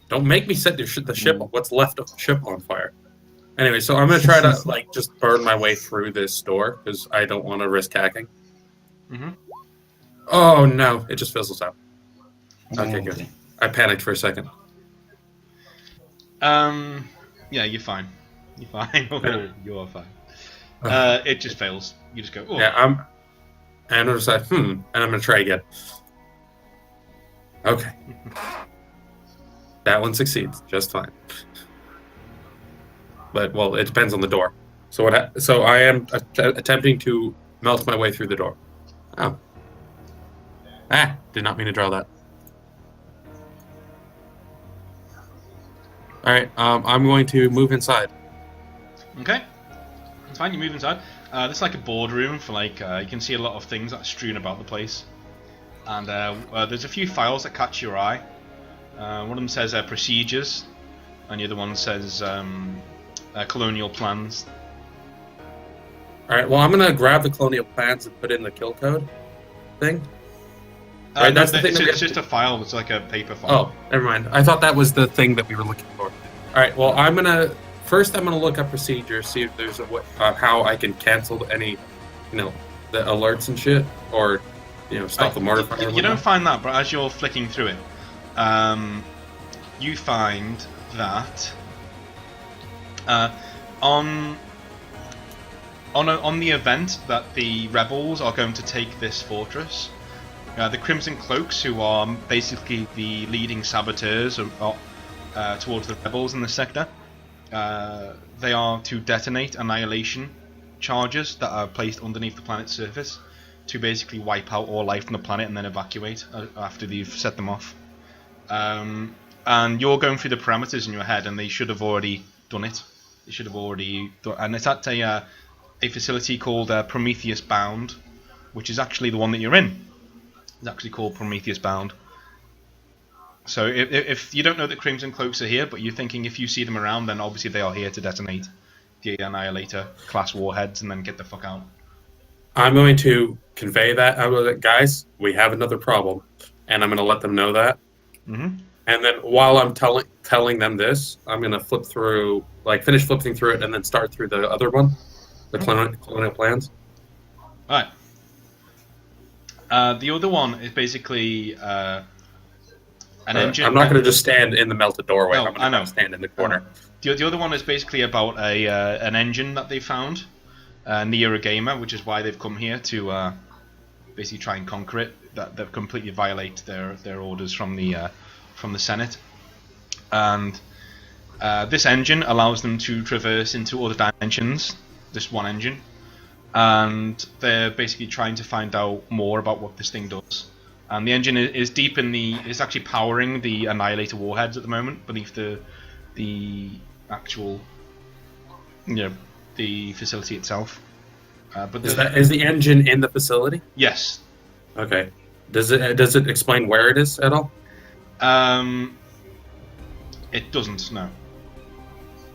Don't make me set the ship, what's left of the ship on fire. Anyway, so I'm gonna try to just burn my way through this door because I don't want to risk hacking. Mm-hmm. Oh no, it just fizzles out. Okay, good. I panicked for a second. Yeah, you're fine. You're fine. You are fine. It just fails. You just go. Oh. Yeah, And I'm just like, and I'm gonna try again. Okay. That one succeeds just fine. But well, it depends on the door. So so I am attempting to melt my way through the door. Oh. Did not mean to draw that. All right, I'm going to move inside. Okay, it's fine. You move inside. This is like a boardroom for like you can see a lot of things that are strewn about the place, and there's a few files that catch your eye. One of them says procedures, and the other one says colonial plans. All right, well, I'm gonna grab the colonial plans and put in the kill code thing. Right, no, it's just a file. It's like a paper file. Oh, never mind. I thought that was the thing that we were looking for. All right. Well, I'm gonna look up procedures, see if there's how I can cancel any, the alerts and shit, or stop the mortar fire. You don't find that, but as you're flicking through it, you find that on the event that the rebels are going to take this fortress. The Crimson Cloaks, who are basically the leading saboteurs towards the rebels in the sector, they are to detonate annihilation charges that are placed underneath the planet's surface to basically wipe out all life from the planet and then evacuate after you've set them off. And you're going through the parameters in your head, and they should have already done it. They should have already done, and it's at a facility called Prometheus Bound, which is actually the one that you're in. It's actually called Prometheus Bound. So if you don't know that Crimson Cloaks are here, but you're thinking if you see them around, then obviously they are here to detonate the Annihilator class warheads and then get the fuck out. I'm going to convey that, guys, we have another problem, and I'm going to let them know that. Mm-hmm. And then while I'm telling them this, I'm going to finish flipping through it, and then start through the other one, the colonial plans. All right. The other one is basically an engine. I'm not going to just stand in the melted doorway. No, I'm going to stand in the corner. The other one is basically about an engine that they found near a gamer, which is why they've come here to basically try and conquer it. That completely violate their orders from the Senate. And this engine allows them to traverse into other dimensions. This one engine. And they're basically trying to find out more about what this thing does. And the engine is deep in it's actually powering the Annihilator warheads at the moment beneath the actual, the facility itself. But is the engine in the facility? Yes. Okay. Does it explain where it is at all? It doesn't. No.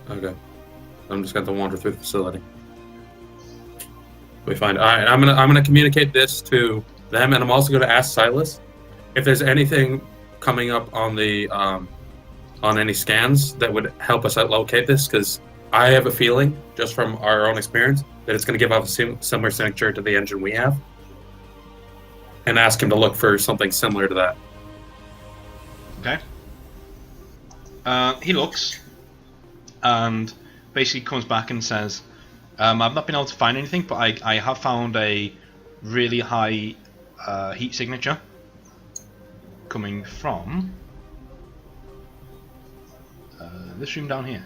Okay. I'm just going to wander through the facility. We find. All right, I'm gonna communicate this to them, and I'm also going to ask Silas if there's anything coming up on the on any scans that would help us locate this, because I have a feeling, just from our own experience, that it's going to give off a similar signature to the engine we have, and ask him to look for something similar to that. Okay. He looks, and basically comes back and says, I've not been able to find anything, but I have found a really high heat signature coming from this room down here.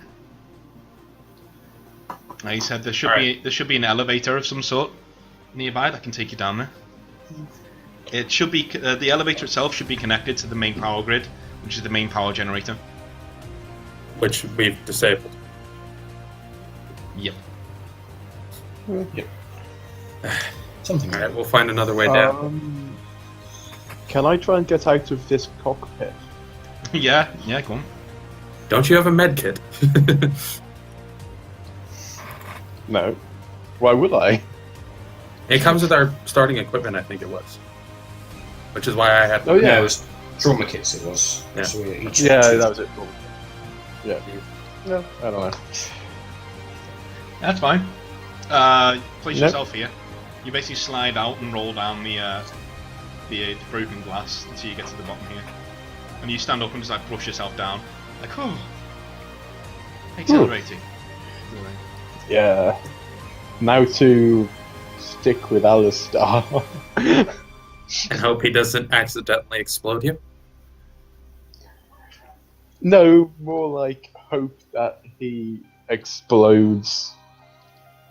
He said there should be an elevator of some sort nearby that can take you down there. It should be the elevator itself should be connected to the main power grid, which is the main power generator, which we've disabled. Yep. Yep. Something. All right, we'll find another way down. Can I try and get out of this cockpit? yeah, go on. Don't you have a med kit? No. Why would I? It comes with our starting equipment, I think it was. Which is why I had. Oh yeah, it was trauma kits. It was. Yeah. So that was it. Yeah. No, I don't know. That's fine. Place yourself here. You basically slide out and roll down the broken glass until you get to the bottom here, and you stand up and just like brush yourself down, like exhilarating. Yeah. Now to stick with Alistair. And hope he doesn't accidentally explode you. No, more like hope that he explodes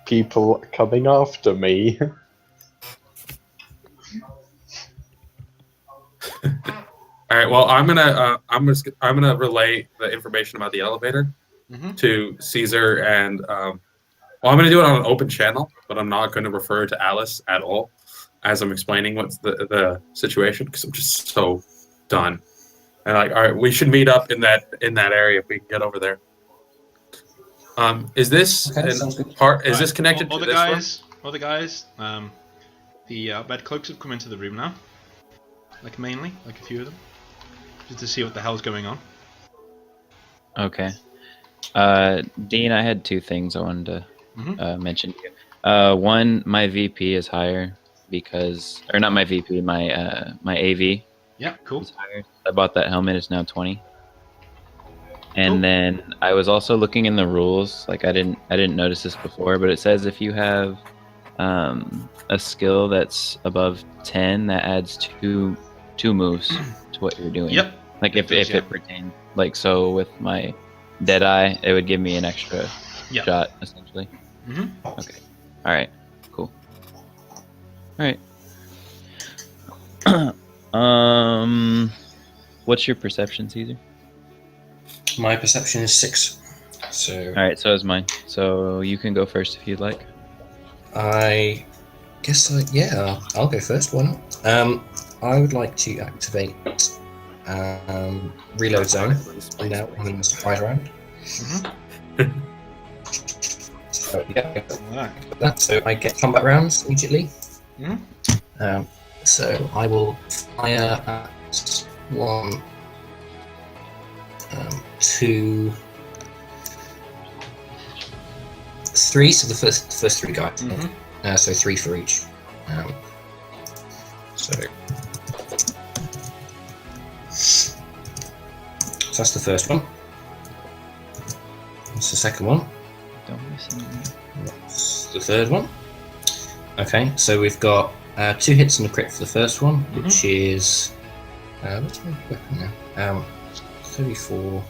people coming after me. All right. Well, I'm gonna relay the information about the elevator to Caesar and well, I'm gonna do it on an open channel, but I'm not going to refer to Alice at all as I'm explaining what's the situation because I'm just so done. And like, all right, we should meet up in that area if we can get over there. Is this part? Is this connected to this room? Other guys, the red cloaks have come into the room now. Like mainly, like a few of them, just to see what the hell's going on. Okay. Dean, I had two things I wanted to mention to you. One, my VP is higher because, or not my VP, my AV. Yeah, cool. Is higher. I bought that helmet. It's now 20. And then I was also looking in the rules. Like I didn't notice this before, but it says if you have a skill that's above 10, that adds two moves to what you're doing. Yep. Like if it pertains. Like so with my Deadeye, it would give me an extra shot essentially. Okay. All right. Cool. All right. What's your perception, Caesar? My perception is 6. So. All right. So is mine. So you can go first if you'd like. I guess I'll go first. Why not? I would like to activate reload zone now in the surprise round. So so I get combat rounds immediately. So I will fire at 1, 2, 3. So the first 3 guys. So 3 for each. So that's the first one. That's the second one. Don't listen. That's the third one. Okay, so we've got 2 hits and a crit for the first one, which is what's my weapon now? 34,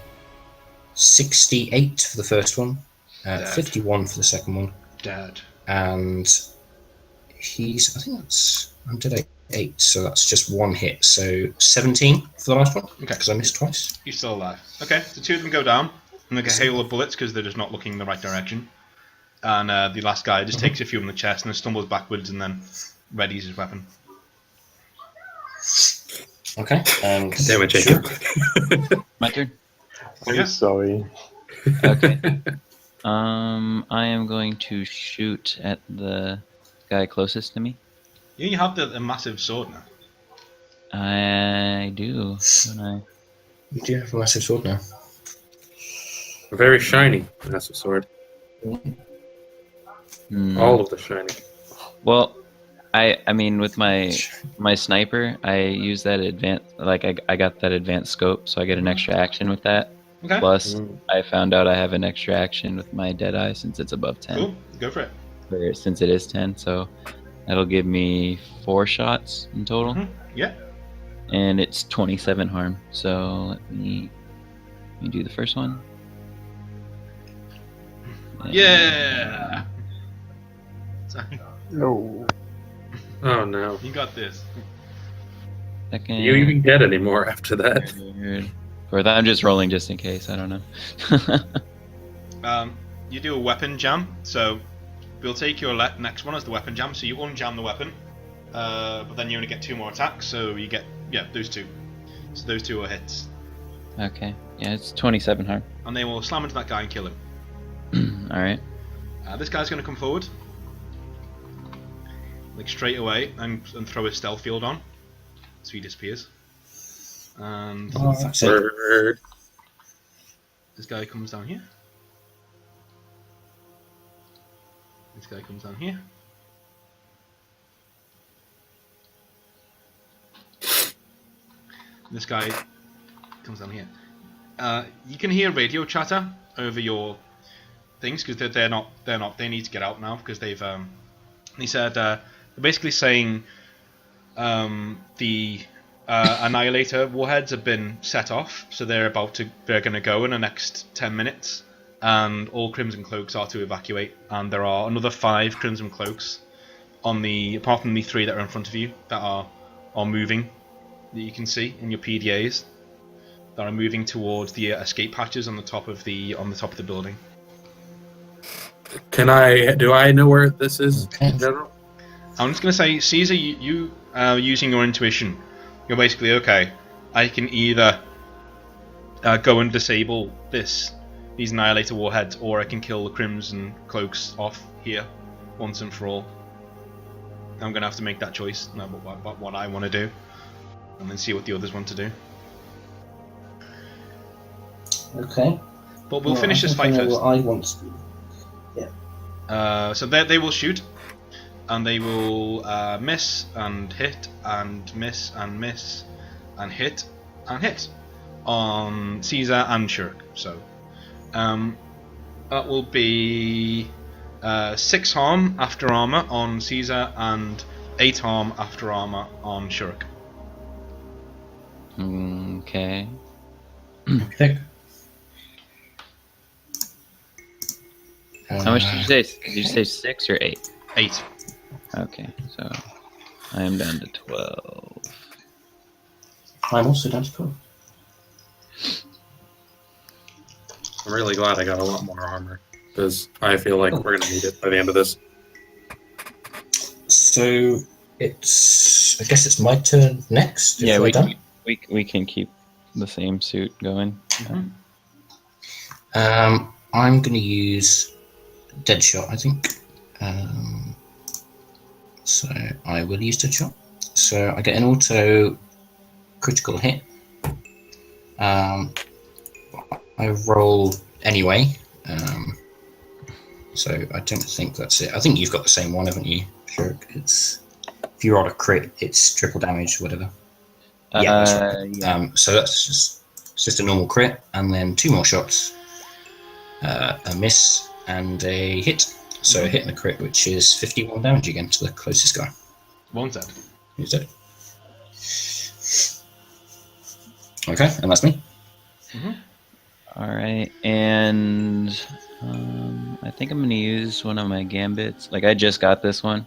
68 for the first one, 51 for the second one. Dad. And I'm dead at 8, so that's just 1 hit. So 17 for the last one. Okay, because I missed twice. You're still alive. Okay, so 2 of them go down, and they get a hail of bullets because they're just not looking in the right direction. And the last guy just takes a few in the chest and then stumbles backwards and then readies his weapon. Okay. And damn it, Jacob. My turn. I'm sorry. Okay. I am going to shoot at the guy closest to me. You have a massive sword now. I do, don't I? You do have a massive sword now. A very shiny massive sword. All of the shiny. Well, I mean, with my sniper, I use that advanced. Like I got that advanced scope, so I get an extra action with that. Okay. Plus, I found out I have an extra action with my Deadeye since it's above 10. Cool, go for it. Since it is 10, so that'll give me 4 shots in total. Yeah. And it's 27 harm. So let me do the first one. Yeah. Sorry. No. Oh no. You got this. Second. Do you even get any more after that? Or I'm just rolling just in case. I don't know. You do a weapon jam, so we'll take your next one as the weapon jam. So you unjam the weapon, but then you only get 2 more attacks. So you get those 2. So those 2 are hits. Okay. Yeah, it's 27 harm. And they will slam into that guy and kill him. All right. This guy's going to come forward, like straight away, and throw his stealth field on, so he disappears. And this guy comes down here. This guy comes down here. This guy comes down here. You can hear radio chatter over your things because they need to get out now because they've He said they're basically saying the Annihilator warheads have been set off, so they're going to go in the next 10 minutes, and all Crimson Cloaks are to evacuate. And there are another 5 Crimson Cloaks apart from the 3 that are in front of you that are moving, that you can see in your PDAs, that are moving towards the escape hatches on the top of the building. Do I know where this is in general? I'm just going to say, Caesar, you using your intuition, you're basically, okay, I can either go and disable these Annihilator warheads, or I can kill the Crimson Cloaks off here, once and for all. I'm going to have to make that choice, about what I want to do, and then see what the others want to do. Okay. But we'll finish this fight first. What I want to do. So they will shoot, and they will miss and hit and miss and miss and hit and hit on Caesar and Shirk. So that will be 6 harm after armor on Caesar and 8 harm after armor on Shirk. Okay. Okay. How much did you say? Did you say 6 or 8? 8. Okay, so I am down to 12. I'm also down to 12. I'm really glad I got a lot more armor, because I feel like we're going to need it by the end of this. So I guess it's my turn next. Yeah, we're done. we can keep the same suit going. I'm going to use Deadshot, I think. So I will use Deadshot. So I get an auto critical hit. I roll anyway. So I don't think that's it. I think you've got the same one, haven't you? Sure. If you roll a crit, it's triple damage, whatever. Yeah, that's right. Yeah. So it's just a normal crit, and then 2 more shots. A miss and a hit. So a hit and a crit, which is 51 damage again to the closest guy. One's dead. Who's dead? Okay, and that's me. All right, and I think I'm going to use one of my gambits. Like, I just got this one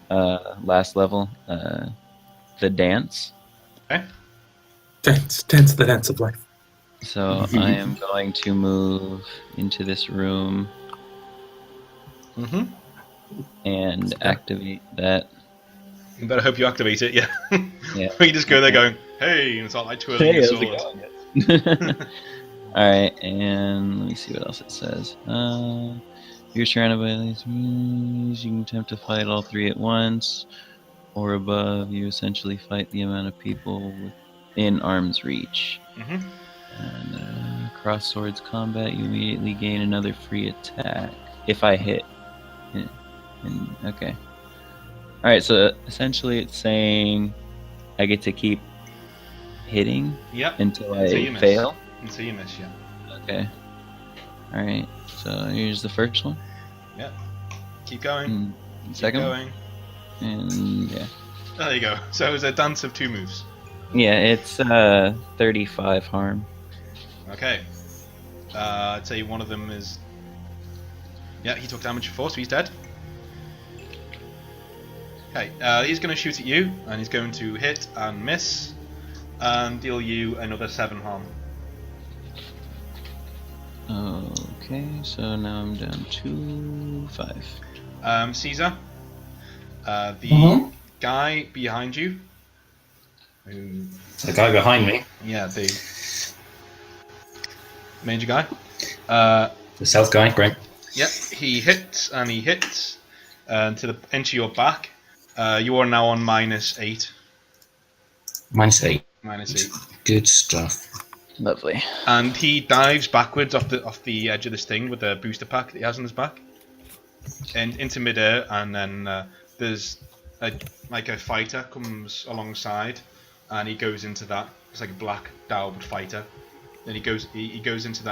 last level. The dance. Okay. Dance the dance of life. So I am going to move into this room and activate that. You better hope you activate it, yeah. Yeah. You just go there going, hey, and it's all like twirling your sword. Alright, and let me see what else it says. You're surrounded by these rooms. You can attempt to fight all 3 at once or above. You essentially fight the amount of people within arm's reach. And cross swords combat, you immediately gain another free attack if I hit. Okay. Alright, so essentially it's saying I get to keep hitting until I fail. Until you miss, yeah. Okay. Alright, so here's the first one. Yeah. Keep going. Second Keep going. And yeah. There you go. So it was a dance of 2 moves. Yeah, it's 35 harm. Okay. I'd say one of them is... Yeah, he took damage before, so he's dead. Okay, he's going to shoot at you, and he's going to hit and miss, and deal you another 7 harm. Okay, so now I'm down to 5. Caesar, the guy behind you. The guy behind me. Yeah, the major guy. The stealth guy, great. Yep, he hits and he hits into your back. You are now on -8. -8. -8. Good stuff. Lovely. And he dives backwards off the edge of this thing with the booster pack that he has on his back, and into midair. And then there's a fighter comes alongside, and he goes into that. It's like a black daubed fighter. Then he goes into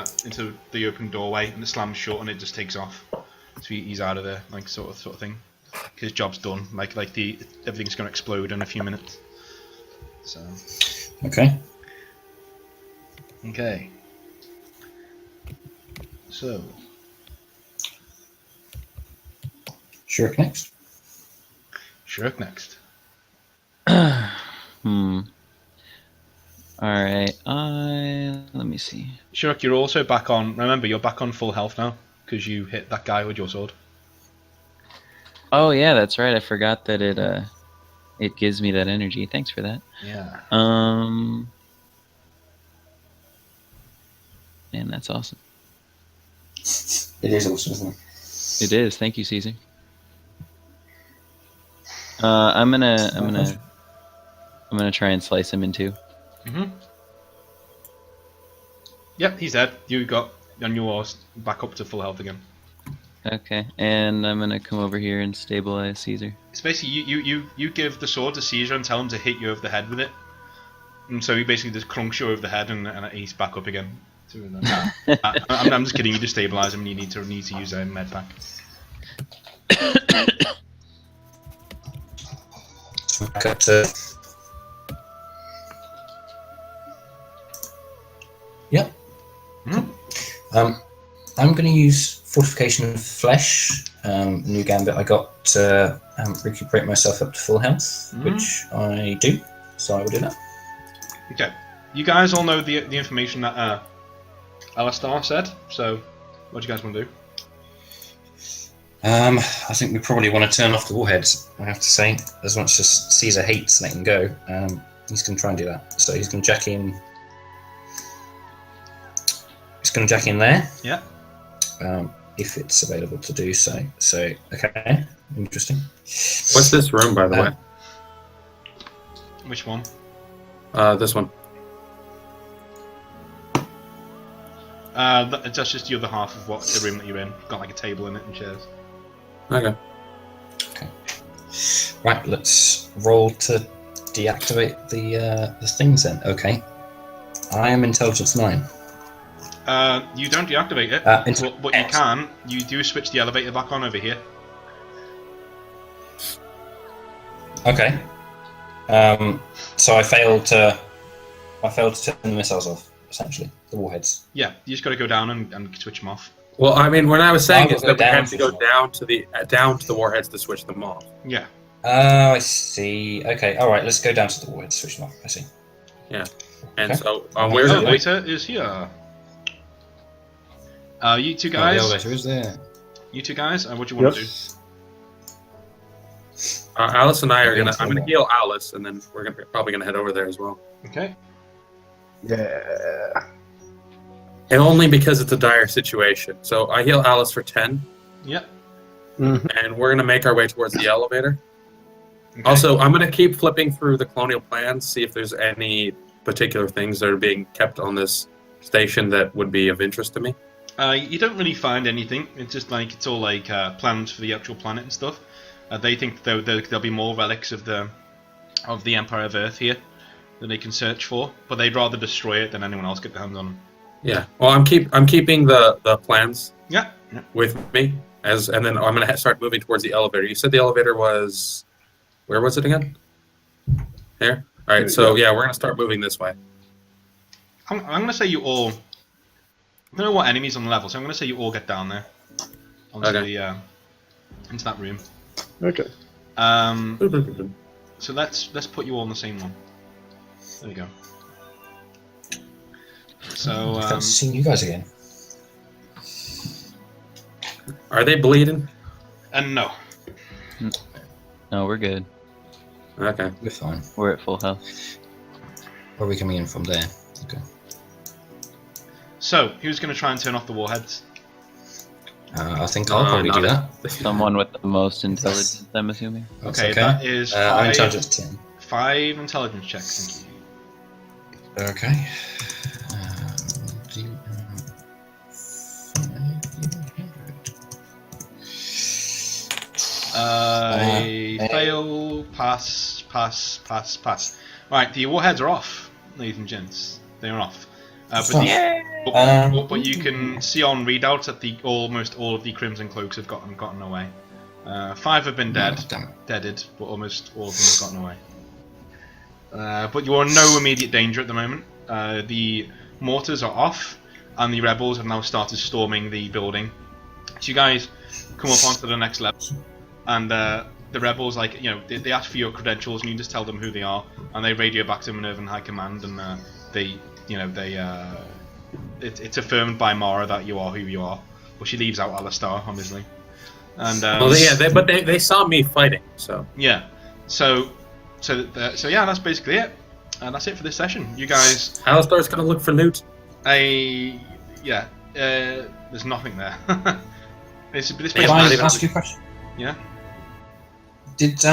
the open doorway, and it slams shut, and it just takes off. So he's out of there, like sort of thing. his job's done. Like everything's going to explode in a few minutes. So. Okay. Okay. So. Shirk next. Shirk next. Alright, let me see. Shirk, you're also back on. Remember, you're back on full health now because you hit that guy with your sword. Oh yeah, that's right. I forgot that it gives me that energy. Thanks for that. Yeah. Man, that's awesome. It is awesome, isn't it? It is. Thank you, Caesar. I'm gonna try and slice him in two. Yep, he's dead. You got and you're back up to full health again. Okay, and I'm gonna come over here and stabilize Caesar. It's basically you give the sword to Caesar and tell him to hit you over the head with it, and so he basically just clunks you over the head and he's back up again. I'm just kidding. You just stabilize him and you need to use a med pack. Back up to. Yep. I'm going to use Fortification of Flesh, new gambit. I got to recuperate myself up to full health, which I do, so I will do that. Okay. You guys all know the information that Alistar said, so what do you guys want to do? I think we probably want to turn off the warheads, I have to say. As much as Caesar hates letting go, he's going to try and do that. So he's going to jack in. He's going to jack in there. Yeah. If it's available to do so. So, okay. Interesting. What's this room, by the way? Which one? This one. That's just the other half of what the room that you're in. Got like a table in it and chairs. Okay. Right, let's roll to deactivate the things then. Okay. I am intelligence 9. You don't deactivate it, but you can. You do switch the elevator back on over here. Okay. So I failed to turn the missiles off, essentially, the warheads. Yeah, you just got to go down and switch them off. Well, I mean, what I was saying is that we have to go down down to the warheads to switch them off. Yeah. Oh, I see. Okay, all right. Let's go down to the warheads, switch them off. I see. Yeah. And Okay. so, where's The it? elevator is here. You two guys. The elevator is there. You two guys. What do you want to do? Alice and I are gonna. Into I'm the gonna heal Alice, and then we're probably gonna head over there as well. Okay. Yeah. And only because it's a dire situation. So I heal Alice for 10, Yep. and we're gonna make our way towards the elevator. Okay. Also, I'm gonna keep flipping through the colonial plans, see if there's any particular things that are being kept on this station that would be of interest to me. You don't really find anything. It's just like it's all like plans for the actual planet and stuff. They think there'll be more relics of the Empire of Earth here that they can search for, but they'd rather destroy it than anyone else get their hands on them. Yeah. Well, I'm keeping the plans Yeah. with me and then I'm gonna start moving towards the elevator. You said the elevator was, where was it again? Here. All right. So yeah, we're gonna start moving this way. I'm gonna say you all. I don't know what enemies on the level, so I'm gonna say you all get down there onto the into that room. Okay. So let's put you all in the same one. There we go. So I've got to see you guys again. Are they bleeding? and no. No, we're good. Okay. We're fine. We're at full health. Where are we coming in from there? Okay. So who's gonna try and turn off the warheads? I think I'll probably do that. Someone with the most intelligence, I'm assuming. That's Okay, that is I'm 5, intelligence 10. 5 intelligence checks. Thank you. Okay. Fail, pass. Right, the warheads are off, ladies and gents. They are off. But you can see on readouts that almost all of the Crimson Cloaks have gotten away. 5 have been dead, Damn it. deaded, but almost all of them have gotten away. But you are in no immediate danger at the moment. The mortars are off, and the rebels have now started storming the building. So you guys come up onto the next level, and the rebels, like, you know, they ask for your credentials, and you just tell them who they are, and they radio back to Minerva High Command, and it's affirmed by Mara that you are who you are. Well, she leaves out Alistar, obviously. And but they saw me fighting, so yeah. So yeah, that's basically it. And that's it for this session. You guys. Alistar's gonna look for loot. There's nothing there. this Can I ask you a question? Yeah. Did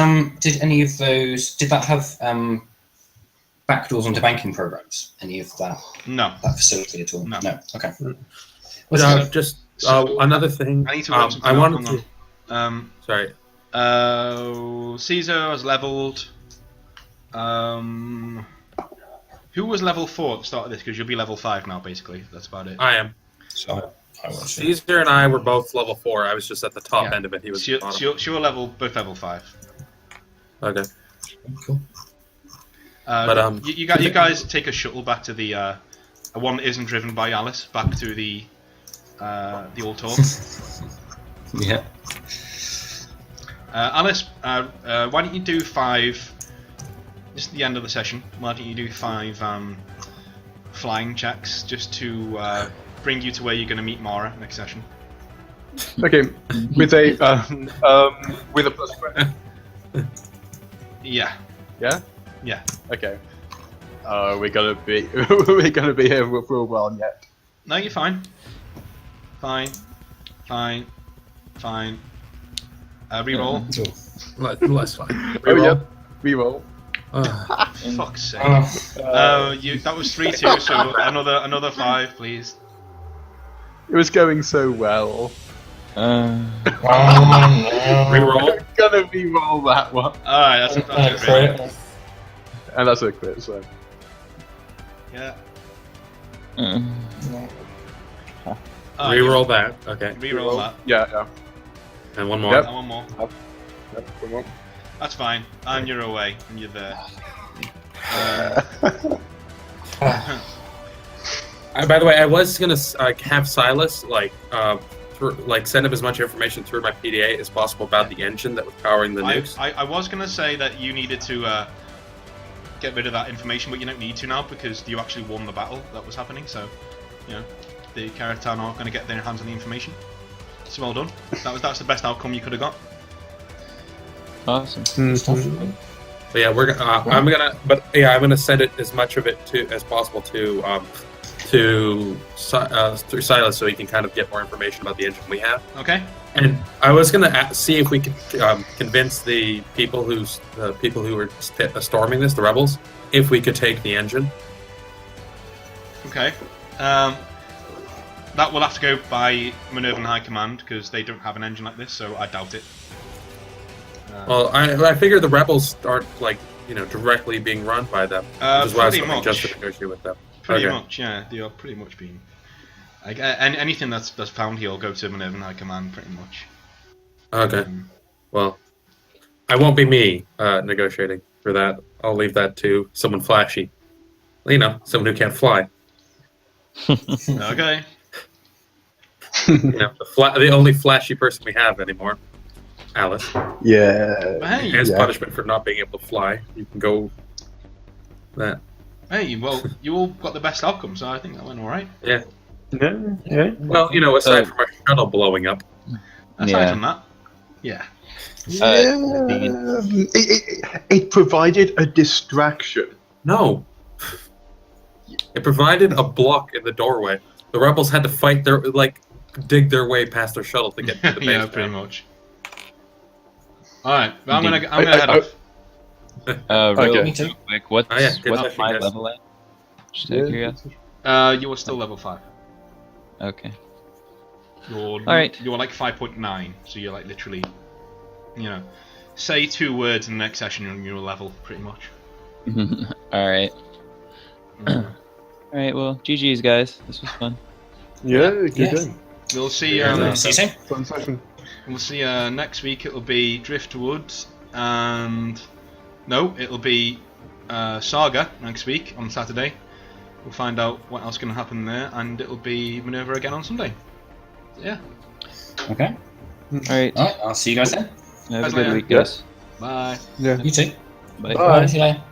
any of those? Did that have backdoors onto banking programs? Any of that? No. That facility at all? No. Okay. Just another thing. I need to work something I out. wanted Hang to. on. Sorry. Caesar was leveled. Who was level 4 at the start of this? Because you'll be level 5 now, basically. That's about it. I am. So I was. Caesar and I were both level 4. I was just at the top Yeah. end of it. He was. So at the bottom. you're both level 5. Okay. Cool. But you guys take a shuttle back to the one that isn't driven by Alice, back to the old talk. Yeah. Alice, why don't you do 5? This is the end of the session. Why don't you do 5 flying checks just to bring you to where you're going to meet Mara next session? Okay, with a +20. Yeah. Yeah. Yeah. Okay. We're gonna be here for a while yet. No, you're fine. Fine. Reroll. Less fine. Reroll. Reroll. Fuck's sake. Oh. That was 3-2. So another 5, please. It was going so well. Reroll. I'm gonna reroll that one. All right, that's a crit. And that's a crit, so. Yeah. Reroll that. Okay. Reroll that. Yeah. And one more. Yep. And one more. Yep, come on. That's fine. And you're away, and you're there. By the way, I was gonna have Silas send him as much information through my PDA as possible about the engine that was powering the nukes. I was gonna say that you needed to get rid of that information, but you don't need to now because you actually won the battle that was happening. So, you know, the character are not going to get their hands on the information. So well done. That's the best outcome you could have got. Awesome. So yeah, I'm gonna send it as much of it as possible to through Silas so he can kind of get more information about the engine we have. Okay. And I was gonna see if we could convince the people who were storming this, the rebels, if we could take the engine. Okay. That will have to go by Minerva High Command because they don't have an engine like this, so I doubt it. Well, I figure the rebels aren't directly being run by them, which is why I was pretty hoping just much. to negotiate with them. Pretty Okay. much, yeah. They are pretty much being. Anything that's found here will go to Minerva High Command, pretty much. Okay. Well, I won't be me negotiating for that. I'll leave that to someone flashy. Someone who can't fly. Okay. The only flashy person we have anymore, Alice. Yeah. Hey, As Yeah. punishment for not being able to fly, you can go. That. hey. Well, you all got the best outcome, so I think that went all right. Yeah. Yeah. Well, aside from our shuttle blowing up. Aside from that, yeah. It provided a distraction. No. It provided a block in the doorway. The rebels had to fight dig their way past their shuttle to get to the base. Yeah, pretty much. All right, well, I'm gonna head off. Real Okay. quick, what's good session, my guys. level at? Just out of curiosity. You are still level 5. Okay. You're right. You're like 5.9, so you're like literally, say 2 words in the next session and you're level pretty much. All right. All right. Well, GG's guys. This was fun. Yeah, good Yeah. game. We'll see. See you soon. Fun session. We'll see next week. It'll be Driftwood, and no, it'll be Saga next week on Saturday. We'll find out what else is going to happen there, and it'll be Minerva again on Sunday. Yeah. Okay. Alright. Alright, I'll see you guys then. Have a Thanks, good man. week, guys. Bye. Yeah. You too. Bye. Bye. See you later.